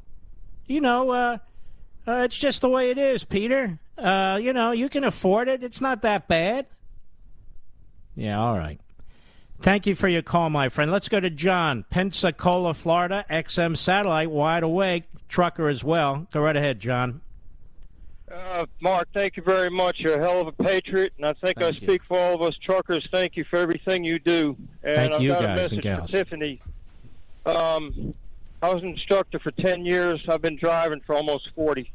It's just the way it is, Peter. You can afford it. It's not that bad. Yeah, all right. Thank you for your call, my friend. Let's go to John, Pensacola, Florida, XM Satellite, wide awake, trucker as well. Go right ahead, John.
Mark, thank you very much. You're a hell of a patriot, and I think I speak for all of us truckers. Thank you for everything you do. And
Thank you,
I've got
guys
a
and
message
gals.
for Tiffany. I was an instructor for 10 years. I've been driving for almost 40.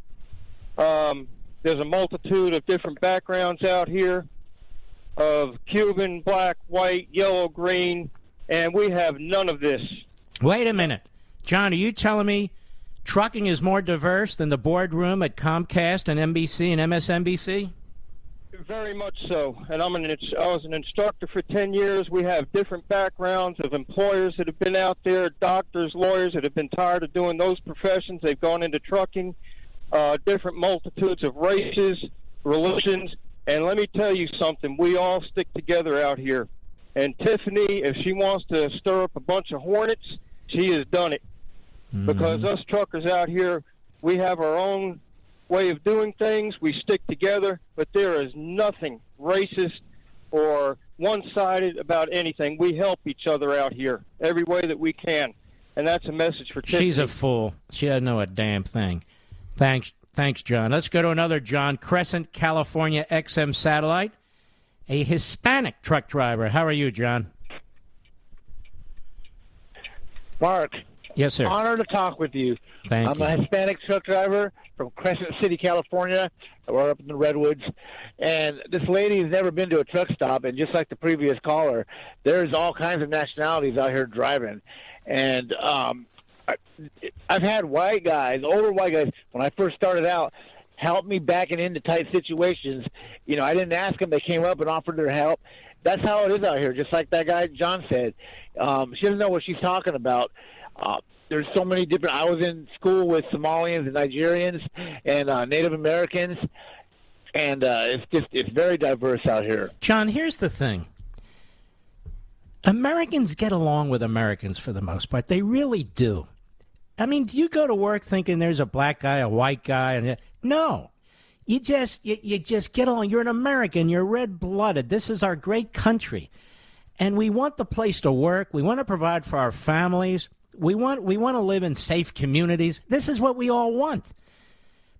There's a multitude of different backgrounds out here of Cuban, black, white, yellow, green, and we have none of this.
Wait a minute. John, are you telling me trucking is more diverse than the boardroom at Comcast and NBC and MSNBC?
Very much so. And I was an instructor for 10 years. We have different backgrounds of employers that have been out there, doctors, lawyers that have been tired of doing those professions. They've gone into trucking, different multitudes of races, religions. And let me tell you something. We all stick together out here. And Tiffany, if she wants to stir up a bunch of hornets, she has done it. Mm-hmm. Because us truckers out here, we have our own way of doing things. We stick together, but there is nothing racist or one-sided about anything. We help each other out here every way that we can, and that's a message for Tiffany.
She's a fool. She doesn't know a damn thing. Thanks, John. Let's go to another John, Crescent, California, XM Satellite, a Hispanic truck driver. How are you, John?
Mark.
Yes, sir.
Honor to talk with you.
Thank you.
I'm a Hispanic truck driver from Crescent City, California. We're up in the Redwoods. And this lady has never been to a truck stop. And just like the previous caller, there's all kinds of nationalities out here driving. And I've had white guys, older white guys, when I first started out, help me backing into tight situations. I didn't ask them. They came up and offered their help. That's how it is out here, just like that guy John said. She doesn't know what she's talking about. There's so many different. I was in school with Somalians and Nigerians and Native Americans, and it's very diverse out here.
John, here's the thing. Americans get along with Americans for the most part. They really do. I mean, do you go to work thinking there's a black guy, a white guy? No. You just get along. You're an American. You're red-blooded. This is our great country. And we want the place to work. We want to provide for our families. We want to live in safe communities. This is what we all want.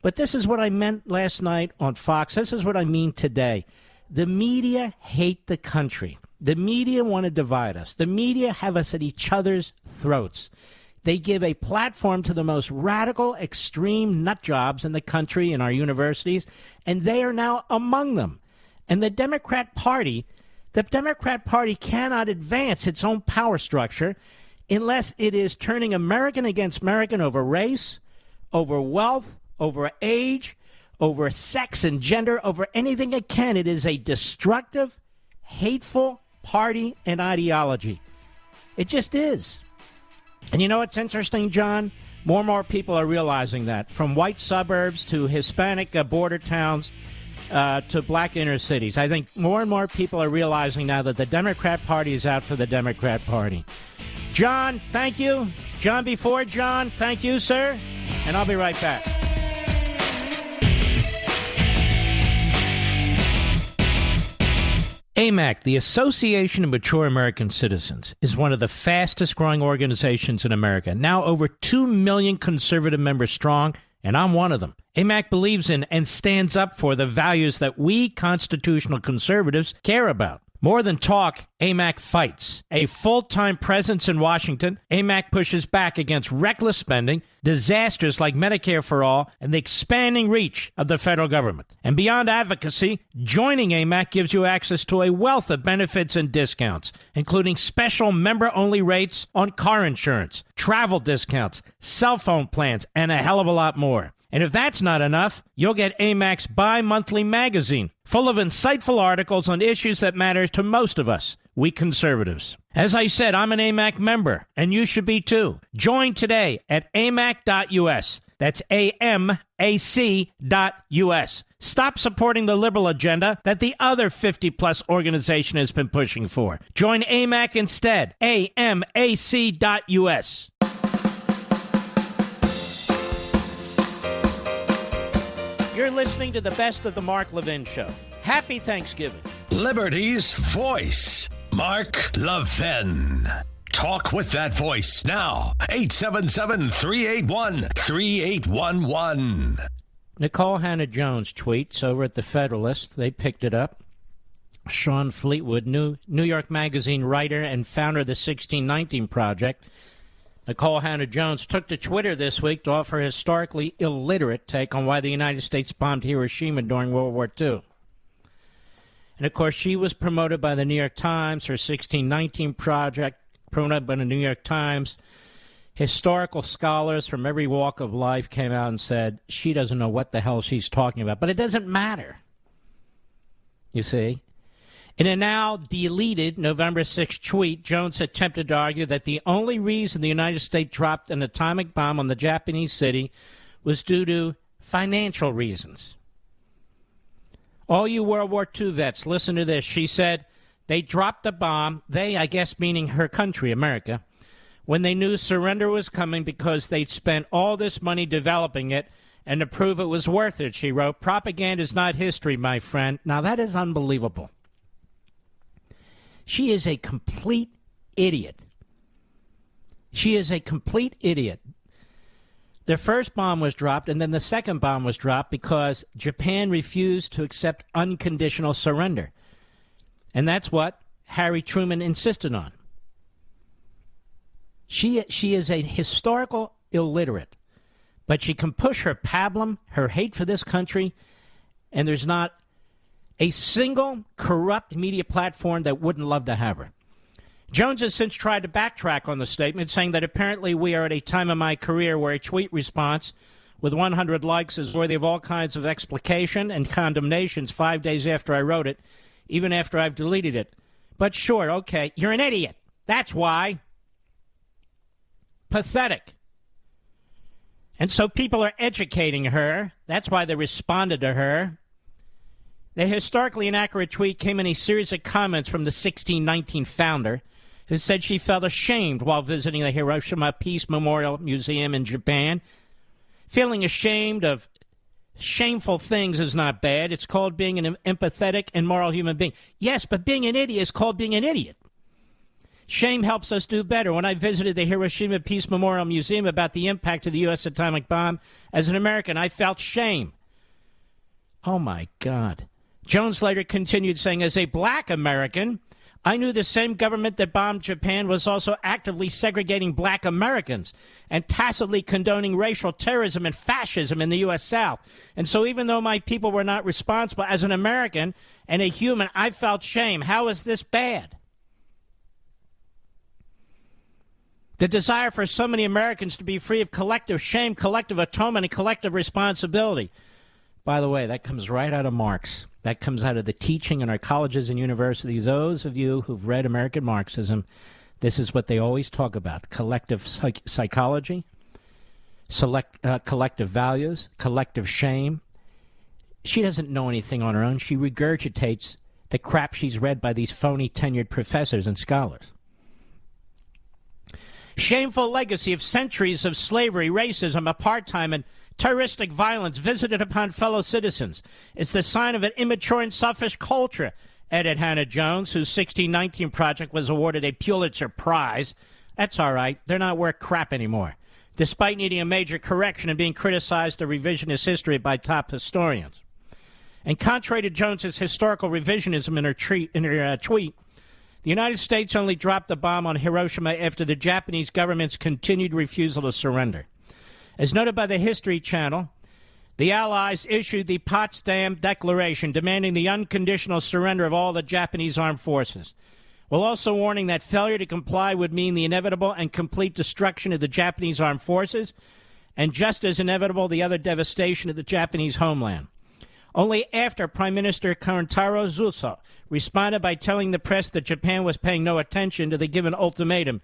But this is what I meant last night on Fox. This is what I mean today. The media hate the country. The media want to divide us. The media have us at each other's throats. They give a platform to the most radical, extreme nut jobs in the country, in our universities, and they are now among them. And the Democrat Party cannot advance its own power structure unless it is turning American against American over race, over wealth, over age, over sex and gender, over anything it can. It is a destructive, hateful party and ideology. It just is. And you know what's interesting, John? More and more people are realizing that, from white suburbs to Hispanic border towns to black inner cities. I think more and more people are realizing now that the Democrat Party is out for the Democrat Party. John, thank you. John before John, thank you, sir. And I'll be right back. AMAC, the Association of Mature American Citizens, is one of the fastest growing organizations in America. Now over 2 million conservative members strong, and I'm one of them. AMAC believes in and stands up for the values that we constitutional conservatives care about. More than talk, AMAC fights. A full-time presence in Washington, AMAC pushes back against reckless spending, disasters like Medicare for All, and the expanding reach of the federal government. And beyond advocacy, joining AMAC gives you access to a wealth of benefits and discounts, including special member-only rates on car insurance, travel discounts, cell phone plans, and a hell of a lot more. And if that's not enough, you'll get AMAC's bi-monthly magazine, full of insightful articles on issues that matter to most of us, we conservatives. As I said, I'm an AMAC member, and you should be too. Join today at amac.us. That's AMAC.us. Stop supporting the liberal agenda that the other 50-plus organization has been pushing for. Join AMAC instead. AMAC.us. You're listening to the best of the Mark Levin Show. Happy Thanksgiving.
Liberty's voice, Mark Levin. Talk with that voice now. 877-381-3811.
Nicole Hannah-Jones tweets over at The Federalist. They picked it up. Sean Fleetwood, New York Magazine writer and founder of the 1619 Project. Nicole Hannah-Jones took to Twitter this week to offer a historically illiterate take on why the United States bombed Hiroshima during World War II. And, of course, she was promoted by the New York Times, her 1619 Project, promoted by the New York Times. Historical scholars from every walk of life came out and said she doesn't know what the hell she's talking about. But it doesn't matter, you see. In a now deleted November 6th tweet, Jones attempted to argue that the only reason the United States dropped an atomic bomb on the Japanese city was due to financial reasons. All you World War II vets, listen to this. She said they dropped the bomb, they, I guess meaning her country, America, when they knew surrender was coming because they'd spent all this money developing it, and to prove it was worth it, she wrote, propaganda is not history, my friend. Now, that is unbelievable. She is a complete idiot. She is a complete idiot. The first bomb was dropped, and then the second bomb was dropped because Japan refused to accept unconditional surrender. And that's what Harry Truman insisted on. She is a historical illiterate, but she can push her pablum, her hate for this country, and there's not a single corrupt media platform that wouldn't love to have her. Jones has since tried to backtrack on the statement, saying that apparently we are at a time in my career where a tweet response with 100 likes is worthy of all kinds of explication and condemnations 5 days after I wrote it, even after I've deleted it. But sure, okay, you're an idiot. That's why. Pathetic. And so people are educating her. That's why they responded to her. The historically inaccurate tweet came in a series of comments from the 1619 founder, who said she felt ashamed while visiting the Hiroshima Peace Memorial Museum in Japan. Feeling ashamed of shameful things is not bad. It's called being an empathetic and moral human being. Yes, but being an idiot is called being an idiot. Shame helps us do better. When I visited the Hiroshima Peace Memorial Museum about the impact of the U.S. atomic bomb, as an American, I felt shame. Oh, my God. Jones later continued saying, as a black American, I knew the same government that bombed Japan was also actively segregating black Americans and tacitly condoning racial terrorism and fascism in the U.S. South. And so even though my people were not responsible, as an American and a human, I felt shame. How is this bad? The desire for so many Americans to be free of collective shame, collective atonement, and collective responsibility. By the way, that comes right out of Marx. That comes out of the teaching in our colleges and universities. Those of you who've read American Marxism, this is what they always talk about. Collective psychology, collective values, collective shame. She doesn't know anything on her own. She regurgitates the crap she's read by these phony tenured professors and scholars. Shameful legacy of centuries of slavery, racism, apartheid, and terroristic violence visited upon fellow citizens is the sign of an immature and selfish culture, added Hannah-Jones, whose 1619 Project was awarded a Pulitzer Prize. That's all right. They're not worth crap anymore, despite needing a major correction and being criticized of revisionist history by top historians. And contrary to Jones's historical revisionism in her tweet, the United States only dropped the bomb on Hiroshima after the Japanese government's continued refusal to surrender. As noted by the History Channel, the Allies issued the Potsdam Declaration demanding the unconditional surrender of all the Japanese armed forces, while also warning that failure to comply would mean the inevitable and complete destruction of the Japanese armed forces, and just as inevitable, the utter devastation of the Japanese homeland. Only after Prime Minister Kantaro Zuso responded by telling the press that Japan was paying no attention to the given ultimatum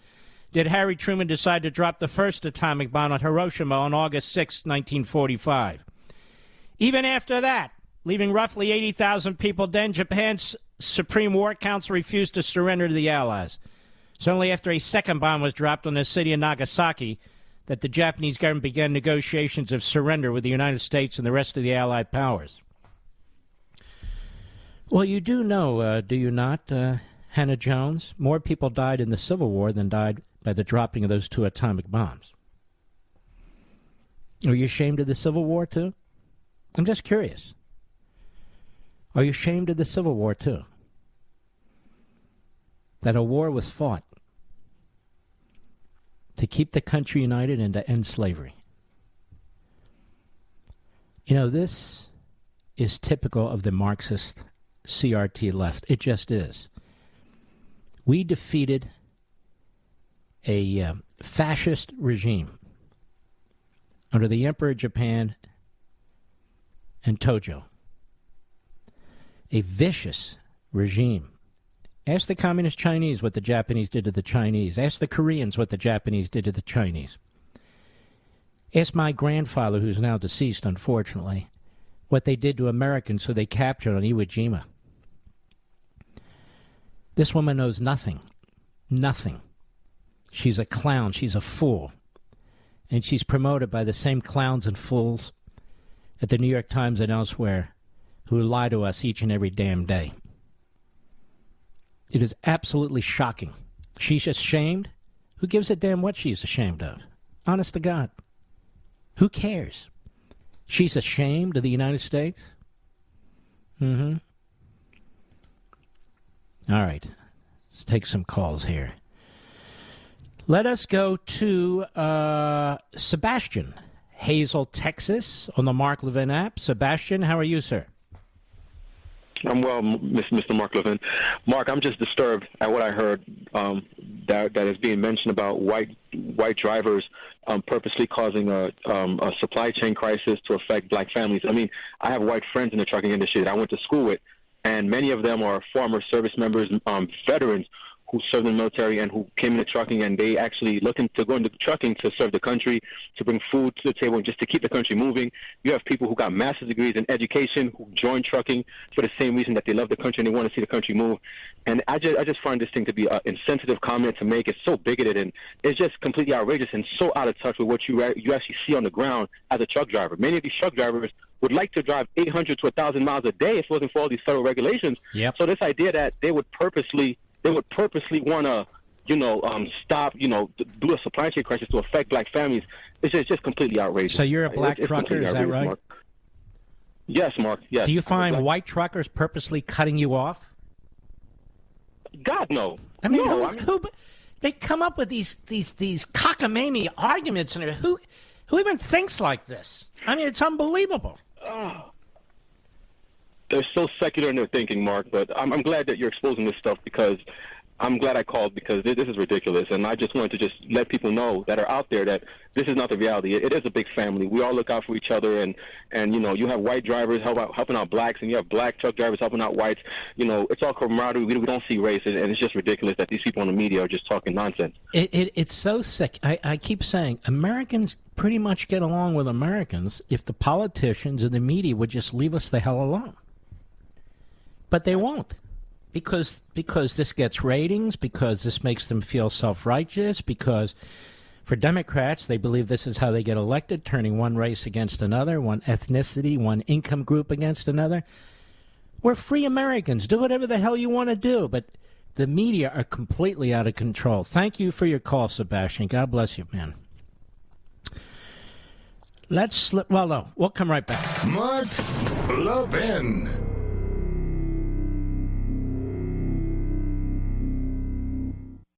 did Harry Truman decide to drop the first atomic bomb on Hiroshima on August 6, 1945. Even after that, leaving roughly 80,000 people dead, Japan's Supreme War Council refused to surrender to the Allies. It's only after a second bomb was dropped on the city of Nagasaki that the Japanese government began negotiations of surrender with the United States and the rest of the Allied powers. Well, you do know, do you not, Hannah Jones? More people died in the Civil War than died by the dropping of those two atomic bombs. Are you ashamed of the Civil War, too? I'm just curious. Are you ashamed of the Civil War, too? That a war was fought to keep the country united and to end slavery. You know, this is typical of the Marxist CRT left. It just is. We defeated a fascist regime under the Emperor of Japan and Tojo. A vicious regime. Ask the Communist Chinese what the Japanese did to the Chinese. Ask the Koreans what the Japanese did to the Chinese. Ask my grandfather, who's now deceased, unfortunately, what they did to Americans who they captured on Iwo Jima. This woman knows nothing. Nothing. She's a clown. She's a fool. And she's promoted by the same clowns and fools at the New York Times and elsewhere who lie to us each and every damn day. It is absolutely shocking. She's ashamed? Who gives a damn what she's ashamed of? Honest to God. Who cares? She's ashamed of the United States? Mm-hmm. All right. Let's take some calls here. Let us go to Sebastian, Hazel, Texas, on the Mark Levin app. Sebastian, how are you, sir?
I'm well, Mr. Mark Levin. Mark, I'm just disturbed at what I heard that is being mentioned about white drivers purposely causing a supply chain crisis to affect black families. I mean, I have white friends in the trucking industry that I went to school with, and many of them are former service members, veterans who served in the military and who came into trucking, and they actually looking to go into trucking to serve the country, to bring food to the table, and just to keep the country moving. You have people who got master's degrees in education who joined trucking for the same reason that they love the country and they want to see the country move. And I just find this thing to be an insensitive comment to make. It's so bigoted, and it's just completely outrageous and so out of touch with what you actually see on the ground as a truck driver. Many of these truck drivers would like to drive 800 to 1,000 miles a day if it wasn't for all these federal regulations.
Yep.
So this idea that they would purposely want to, stop, do a supply chain crisis to affect black families, it's just completely outrageous.
So you're a black trucker, is that right?
Mark. Yes, Mark, yes.
Do you find white truckers purposely cutting you off?
God, no.
I mean,
no,
who they come up with these cockamamie arguments, and who even thinks like this? I mean, it's unbelievable.
They're so secular in their thinking, Mark, but I'm glad that you're exposing this stuff, because I'm glad I called, because this is ridiculous. And I just wanted to just let people know that are out there that this is not the reality. It is a big family. We all look out for each other, and you have white drivers helping out blacks, and you have black truck drivers helping out whites. It's all camaraderie. We don't see race, and it's just ridiculous that these people on the media are just talking nonsense.
It's so sick. I keep saying Americans pretty much get along with Americans if the politicians and the media would just leave us the hell alone. But they won't, because this gets ratings, because this makes them feel self-righteous, because for Democrats, they believe this is how they get elected, turning one race against another, one ethnicity, one income group against another. We're free Americans. Do whatever the hell you want to do, but the media are completely out of control. Thank you for your call, Sebastian. God bless you, man. We'll come right back.
Mark Levin.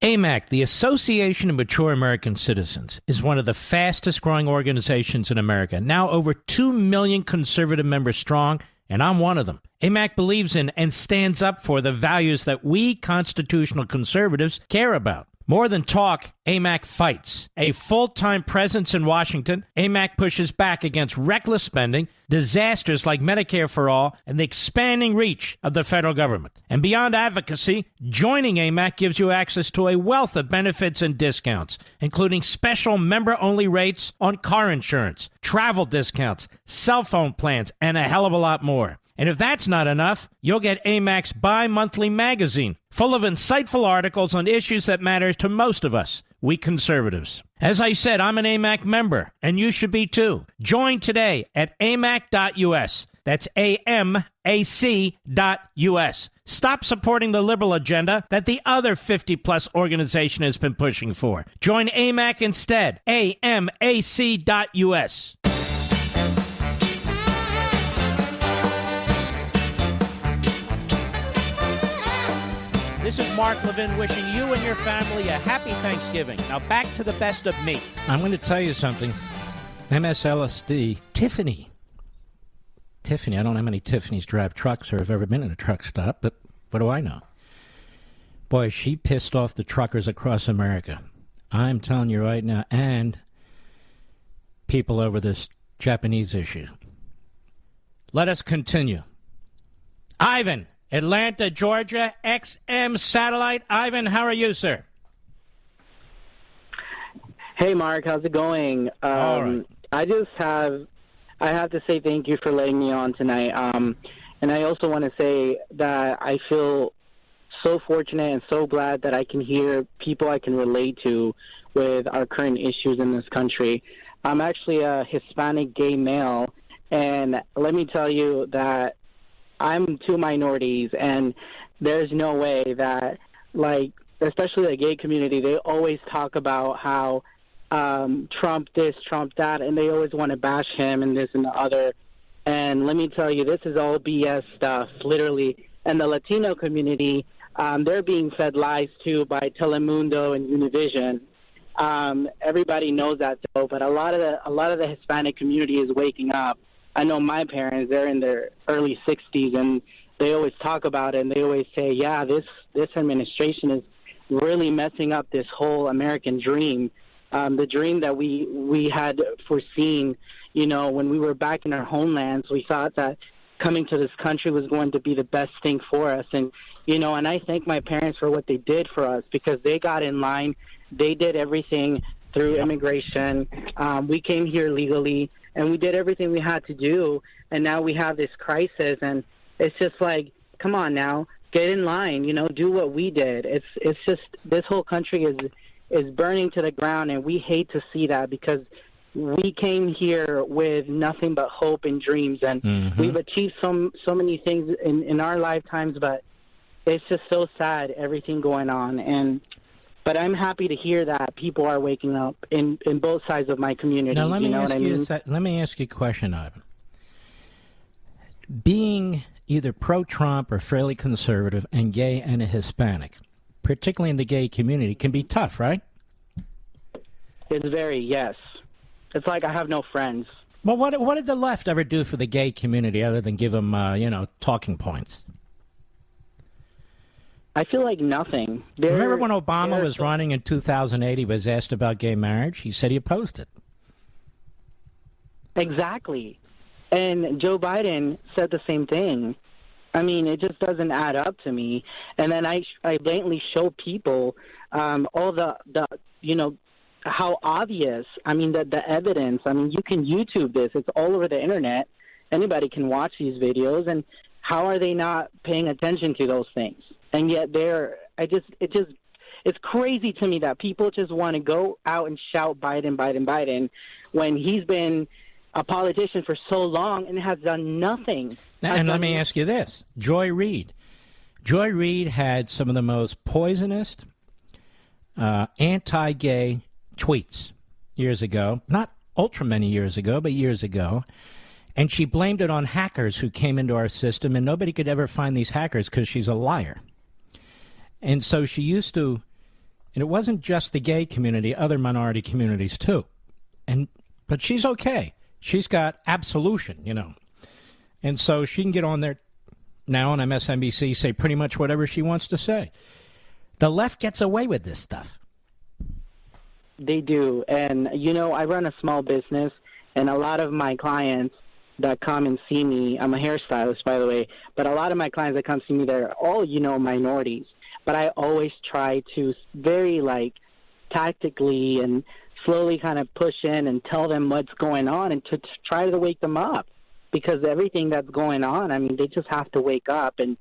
AMAC, the Association of Mature American Citizens, is one of the fastest growing organizations in America. Now over 2 million conservative members strong, and I'm one of them. AMAC believes in and stands up for the values that we constitutional conservatives care about. More than talk, AMAC fights. A full-time presence in Washington, AMAC pushes back against reckless spending, disasters like Medicare for All, and the expanding reach of the federal government. And beyond advocacy, joining AMAC gives you access to a wealth of benefits and discounts, including special member-only rates on car insurance, travel discounts, cell phone plans, and a hell of a lot more. And if that's not enough, you'll get AMAC's bi-monthly magazine, full of insightful articles on issues that matter to most of us, we conservatives. As I said, I'm an AMAC member, and you should be too. Join today at amac.us. That's AMAC.us. Stop supporting the liberal agenda that the other 50-plus organization has been pushing for. Join AMAC instead. AMAC.us. This is Mark Levin wishing you and your family a happy Thanksgiving. Now back to the best of me. I'm going to tell you something. MSLSD, Tiffany, I don't know how many Tiffany's drive trucks or have ever been in a truck stop, but what do I know? Boy, she pissed off the truckers across America. I'm telling you right now, and people over this Japanese issue. Let us continue. Ivan, Atlanta, Georgia, XM Satellite. Ivan, how are you, sir?
Hey, Mark, how's it going?
All right.
I have to say thank you for letting me on tonight. And I also want to say that I feel so fortunate and so glad that I can hear people I can relate to with our current issues in this country. I'm actually a Hispanic gay male, and let me tell you that I'm two minorities, and there's no way that, like, especially the gay community, they always talk about how Trump this, Trump that, and they always want to bash him and this and the other. And let me tell you, this is all BS stuff, literally. And the Latino community, they're being fed lies too by Telemundo and Univision. Everybody knows that, though. But a lot of the Hispanic community is waking up. I know my parents; they're in their early 60s, and they always talk about it. And they always say, "Yeah, this administration is really messing up this whole American dream, the dream that we had foreseen." You know, when we were back in our homelands, we thought that coming to this country was going to be the best thing for us. And, you know, and I thank my parents for what they did for us, because they got in line. They did everything through immigration. We came here legally, and we did everything we had to do. And now we have this crisis, and it's just like, come on now, get in line, you know, do what we did. It's just, this whole country is burning to the ground, and we hate to see that, because we came here with nothing but hope and dreams, and we've achieved so many things in our lifetimes, but it's just so sad, everything going on. But I'm happy to hear that people are waking up in both sides of my community.
Now, let me ask you a question, Ivan. Being either pro-Trump or fairly conservative and gay and a Hispanic, particularly in the gay community, can be tough, right?
It's very, yes. It's like I have no friends.
Well, what did the left ever do for the gay community other than give them, talking points?
I feel like nothing.
Remember when Obama was running in 2008, he was asked about gay marriage? He said he opposed it.
Exactly. And Joe Biden said the same thing. I mean, it just doesn't add up to me. And then I blatantly show people all the how obvious, I mean, the evidence. I mean, you can YouTube this. It's all over the internet. Anybody can watch these videos. And how are they not paying attention to those things? And yet it's crazy to me that people just want to go out and shout Biden, Biden, Biden, when he's been a politician for so long and has done nothing.
And let me ask you this. Joy Reid. Joy Reid had some of the most poisonous, anti-gay tweets years ago. Not ultra many years ago, but years ago. And she blamed it on hackers who came into our system, and nobody could ever find these hackers because she's a liar. And so she used to, and it wasn't just the gay community, other minority communities too. But she's okay. She's got absolution, you know. And so she can get on there now on MSNBC, say pretty much whatever she wants to say. The left gets away with this stuff.
They do. And, you know, I run a small business, and a lot of my clients that come and see me, I'm a hairstylist, by the way, but a lot of my clients that come see me, they're all, you know, minorities. But I always try to very, like, tactically and slowly kind of push in and tell them what's going on and to try to wake them up. Because everything that's going on, I mean, they just have to wake up and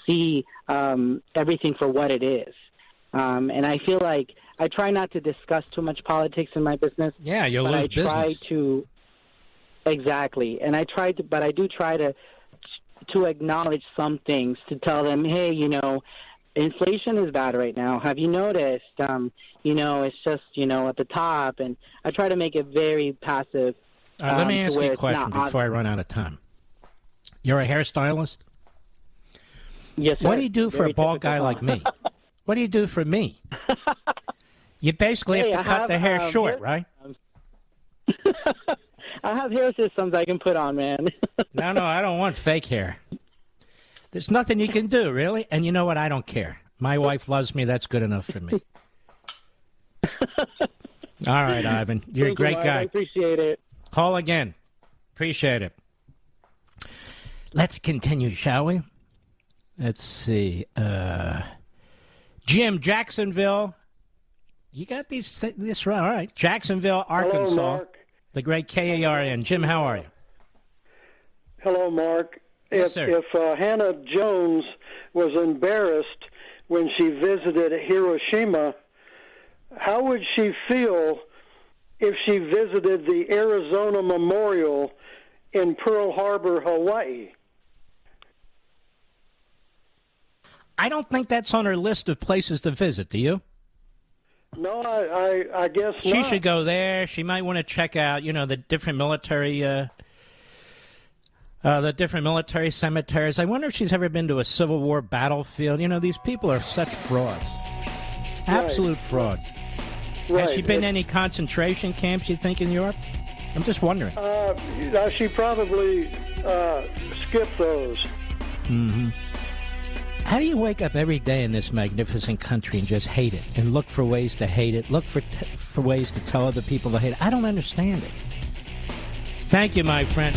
see everything for what it is. And I feel like I try not to discuss too much politics in my business.
Yeah, you'll lose business.
But I try to, exactly. And I do try to acknowledge some things, to tell them, hey, you know, inflation is bad right now. Have you noticed? You know, it's just, you know, at the top. And I try to make it very passive.
Let me ask you a question before I run out of time. You're a hairstylist?
Yes, sir.
What do you do for a bald guy like me? What do you do for me? You basically have to cut the hair short, right?
I have hair systems I can put on, man.
No, I don't want fake hair. There's nothing you can do, really. And you know what? I don't care. My wife loves me. That's good enough for me. All right, Ivan. You're a great guy.
I appreciate it.
Call again. Appreciate it. Let's continue, shall we? Let's see. Jim, Jacksonville. You got this right. All right. Jacksonville, Arkansas.
Hello, Mark.
The great KARN. Jim, how are you?
Hello, Mark.
Yes, sir.
If Hannah Jones was embarrassed when she visited Hiroshima, how would she feel if she visited the Arizona Memorial in Pearl Harbor, Hawaii?
I don't think that's on her list of places to visit, do you?
No, I guess not.
She should go there. She might want to check out, you know, the different military cemeteries. I wonder if she's ever been to a Civil War battlefield. You know, these people are such frauds. Absolute frauds.
Right.
Has she been to any concentration camps, you think, in Europe? I'm just wondering.
She probably skipped those.
Mm-hmm. How do you wake up every day in this magnificent country and just hate it and look for ways to hate it, look for ways to tell other people to hate it? I don't understand it. Thank you, my friend.